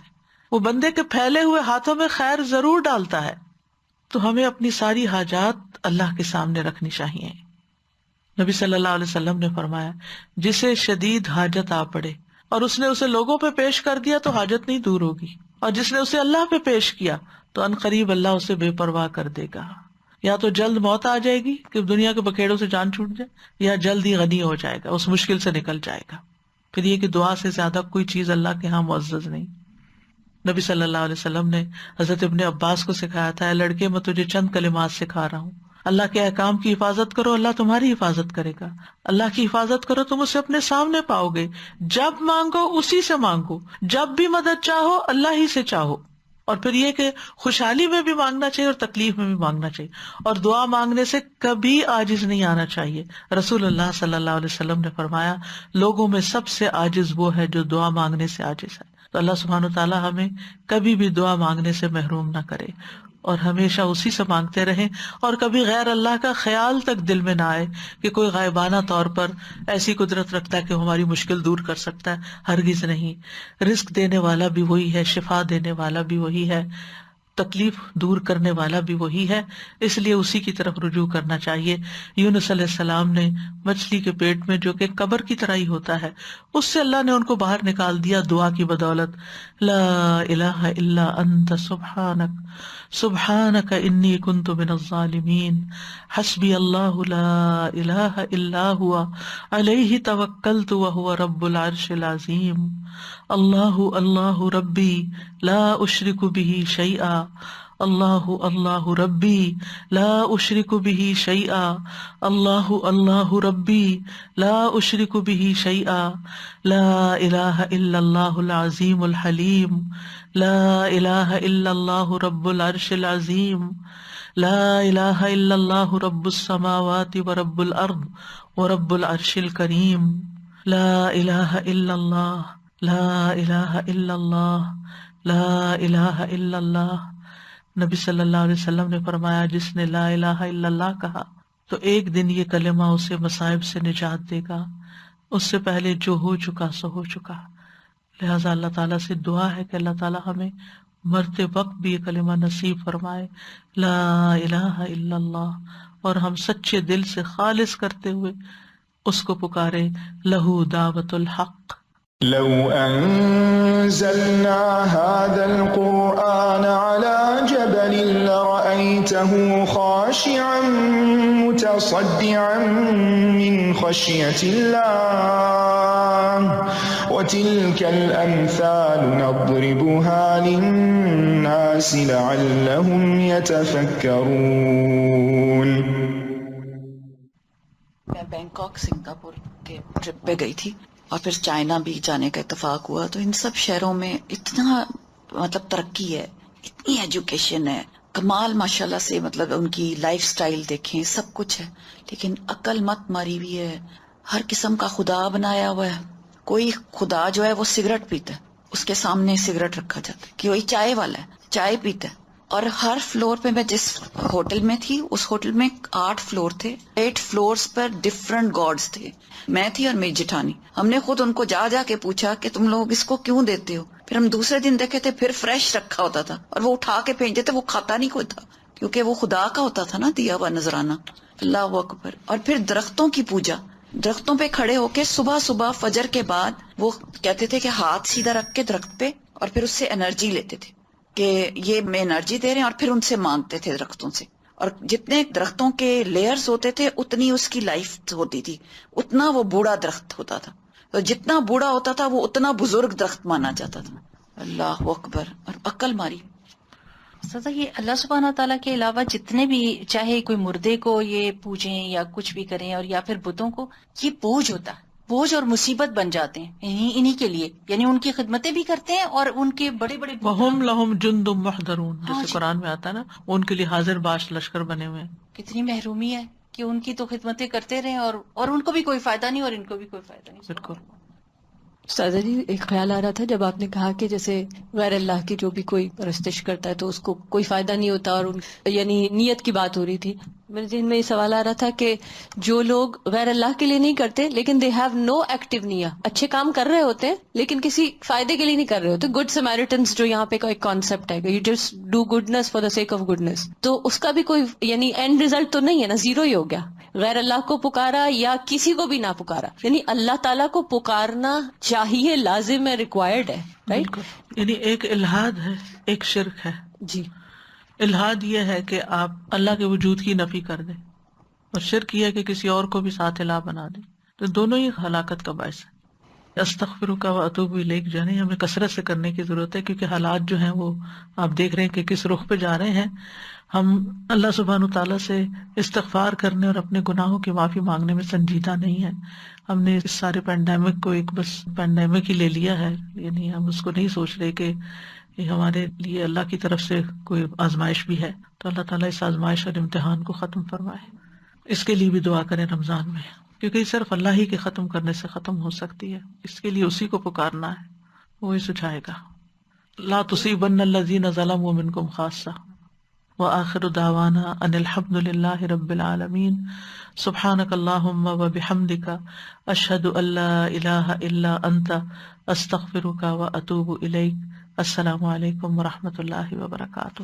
وہ بندے کے پھیلے ہوئے ہاتھوں میں خیر ضرور ڈالتا ہے. تو ہمیں اپنی ساری حاجات اللہ کے سامنے رکھنی چاہیے. نبی صلی اللہ علیہ وسلم نے فرمایا جسے شدید حاجت آ پڑے اور اس نے اسے لوگوں پہ پیش کر دیا تو حاجت نہیں دور ہوگی، اور جس نے اسے اللہ پہ پیش کیا تو ان قریب اللہ اسے بے پرواہ کر دے گا. یا تو جلد موت آ جائے گی کہ دنیا کے بکھیڑوں سے جان چھوٹ جائے، یا جلد ہی غنی ہو جائے گا، اس مشکل سے نکل جائے گا. پھر یہ کہ دعا سے زیادہ کوئی چیز اللہ کے ہاں معزز نہیں. نبی صلی اللہ علیہ وسلم نے حضرت ابن عباس کو سکھایا تھا، اے لڑکے میں تجھے چند کلمات سکھا رہا ہوں، اللہ کے احکام کی حفاظت کرو اللہ تمہاری حفاظت کرے گا. اللہ کی حفاظت کرو تم اسے اپنے سامنے پاؤ گے. جب مانگو اسی سے مانگو، جب بھی مدد چاہو اللہ ہی سے چاہو. اور پھر یہ کہ خوشحالی میں بھی مانگنا چاہیے اور تکلیف میں بھی مانگنا چاہیے. اور دعا مانگنے سے کبھی عاجز نہیں آنا چاہیے. رسول اللہ صلی اللہ علیہ وسلم نے فرمایا لوگوں میں سب سے عاجز وہ ہے جو دعا مانگنے سے عاجز ہے. تو اللہ سبحانہ وتعالیٰ ہمیں کبھی بھی دعا مانگنے سے محروم نہ کرے اور ہمیشہ اسی سے مانگتے رہیں، اور کبھی غیر اللہ کا خیال تک دل میں نہ آئے کہ کوئی غائبانہ طور پر ایسی قدرت رکھتا ہے کہ ہماری مشکل دور کر سکتا ہے. ہرگز نہیں. رزق دینے والا بھی وہی ہے، شفا دینے والا بھی وہی ہے، تکلیف دور کرنے والا بھی وہی ہے. اس لیے اسی کی طرف رجوع کرنا چاہیے. یونس علیہ السلام نے مچھلی کے پیٹ میں جو کہ قبر کی طرح ہی ہوتا ہے، اس سے اللہ نے ان کو باہر نکال دیا دعا کی بدولت. لا الہ الا انت سبحانک سبحانک انی کنت من الظالمین حسبی اللہ لا الہ الا ہوا علیہ توکلت وہو رب العرش العظیم. اللہ اللہ ربی لا اشرک بہ شیئا اللہ اللہ ربی لا اشرک بہ شیئا اللہ اللہ ربی لا اشرک بہ شیئا لا الہ الا اللہ العظیم الحلیم لا الہ الا اللہ رب العرش العظیم لا الہ الا اللہ رب السماوات ورب الارض ورب العرش الکریم لا الہ الا اللہ لا الہ الا اللہ لا الہ الا اللہ. نبی صلی اللہ علیہ وسلم نے فرمایا جس نے لا الہ الا اللہ کہا تو ایک دن یہ کلمہ اسے مصائب سے نجات دے گا. اس سے پہلے جو ہو چکا سو ہو چکا. لہٰذا اللہ تعالیٰ سے دعا ہے کہ اللہ تعالیٰ ہمیں مرتے وقت بھی یہ کلمہ نصیب فرمائے لا الہ الا اللہ، اور ہم سچے دل سے خالص کرتے ہوئے اس کو پکارے. لہو دعوت الحق. لو أنزلنا هذا القرآن على جبل لرأيته خاشعا متصدعا من خشية الله وتلك الأمثال نضربها للناس لعلهم يتفكرون. میں بینکاک سنگاپور کے ٹرپ پہ گئی تھی اور پھر چائنا بھی جانے کا اتفاق ہوا. تو ان سب شہروں میں اتنا مطلب ترقی ہے، اتنی ایجوکیشن ہے، کمال ماشاءاللہ سے. مطلب ان کی لائف سٹائل دیکھیں، سب کچھ ہے، لیکن عقل مت ماری ہوئی ہے. ہر قسم کا خدا بنایا ہوا ہے. کوئی خدا جو ہے وہ سگریٹ پیتا ہے، اس کے سامنے سگریٹ رکھا جاتا ہے. کوئی چائے والا ہے، چائے پیتا ہے. اور ہر فلور پہ، میں جس ہوٹل میں تھی اس ہوٹل میں 8 فلور تھے، 8 فلورز پر ڈفرنٹ گاڈز تھے. میں تھی اور میری جٹھانی. ہم نے خود ان کو جا جا کے پوچھا کہ تم لوگ اس کو کیوں دیتے ہو. پھر ہم دوسرے دن دیکھے تھے پھر فریش رکھا ہوتا تھا اور وہ اٹھا کے پھینک دیتے. وہ کھاتا نہیں کوئی تھا کیونکہ وہ خدا کا ہوتا تھا نا، دیا ہوا نذرانہ. اللہ اکبر. اور پھر درختوں کی پوجا، درختوں پہ کھڑے ہو کے صبح صبح فجر کے بعد وہ کہتے تھے کہ ہاتھ سیدھا رکھ کے درخت پہ، اور پھر اس سے انرجی لیتے تھے کہ یہ میں انرجی دے رہے ہیں، اور پھر ان سے مانگتے تھے درختوں سے. اور جتنے درختوں کے لیئرز ہوتے تھے اتنی اس کی لائف ہوتی تھی، اتنا وہ بوڑھا درخت ہوتا تھا. تو جتنا بوڑھا ہوتا تھا وہ اتنا بزرگ درخت مانا جاتا تھا. اللہ اکبر. اور عقل ماری. سزا یہ اللہ سبحانہ تعالیٰ کے علاوہ جتنے بھی، چاہے کوئی مردے کو یہ پوجیں یا کچھ بھی کریں، اور یا پھر بتوں کو، یہ بوجھ ہوتا ہے، بوجھ اور مصیبت بن جاتے ہیں انہی کے لیے. یعنی ان کی خدمتیں بھی کرتے ہیں اور ان کے بڑے بڑے وَهُمْ لَهُمْ جُنْدٌ مُحْضَرُونَ، ہاں جیسے جی. قرآن میں آتا ہے نا، ان کے لیے حاضر باش لشکر بنے ہوئے ہیں. کتنی محرومی ہے کہ ان کی تو خدمتیں کرتے رہیں اور ان کو بھی کوئی فائدہ نہیں اور ان کو بھی کوئی فائدہ نہیں. بالکل. استاذہ جی ایک خیال آ رہا تھا جب آپ نے کہا کہ جیسے غیر اللہ کی جو بھی کوئی پرستش کرتا ہے تو اس کو کوئی فائدہ نہیں ہوتا، اور یعنی نیت کی بات ہو رہی تھی. میرے ذہن میں یہ سوال آ رہا تھا کہ جو لوگ غیر اللہ کے لیے نہیں کرتے لیکن دے ہیو نو ایکٹیو نیا، اچھے کام کر رہے ہوتے ہیں لیکن کسی فائدے کے لیے نہیں کر رہے ہوتے، گڈ سمیریٹنس جو یہاں پہ ایک کانسیپٹ ہے کہ you just do goodness for the sake of goodness, تو اس کا بھی کوئی یعنی اینڈ ریزلٹ تو نہیں ہے نا، زیرو ہی ہو گیا. غیر اللہ کو پکارا یا کسی کو بھی نہ پکارا، یعنی اللہ تعالیٰ کو پکارنا چاہیے، لازم ہے، ریکوائرڈ ہے، رائٹ؟ بالکل. یعنی ایک الحاد ہے، ایک شرک ہے. جی. الحاد یہ ہے کہ آپ اللہ کے وجود کی نفی کر دیں، اور شرک یہ ہے کہ کسی اور کو بھی ساتھ الہ بنا دیں. تو دونوں ہی ہلاکت کا باعث ہے. استغفرک و اتوب الیک جو ہے نا، ہمیں کثرت سے کرنے کی ضرورت ہے، کیونکہ حالات جو ہیں وہ آپ دیکھ رہے ہیں کہ کس رخ پہ جا رہے ہیں. ہم اللہ سبحانہ تعالیٰ سے استغفار کرنے اور اپنے گناہوں کی معافی مانگنے میں سنجیدہ نہیں ہے. ہم نے اس سارے پینڈیمک کو ایک بس پینڈیمک ہی لے لیا ہے، یعنی ہم اس کو نہیں سوچ رہے کہ یہ ہمارے لیے اللہ کی طرف سے کوئی آزمائش بھی ہے. تو اللہ تعالیٰ اس آزمائش اور امتحان کو ختم فرمائے. اس کے لیے بھی دعا کریں رمضان میں، کیونکہ یہ صرف اللہ ہی کے ختم کرنے سے ختم ہو سکتی ہے. اس کے لیے اسی کو پکارنا ہے، وہی سجھائے گا. لا تصیبن الذین ظلموا منکم خاصہ. وآخر دعوانا ان الحمد للہ رب العالمین. سبحانک اللہم وبحمدک، اشہد ان لا الہ الا انت، استغفرک واتوب الیک. السلام علیکم ورحمۃ اللہ وبرکاتہ.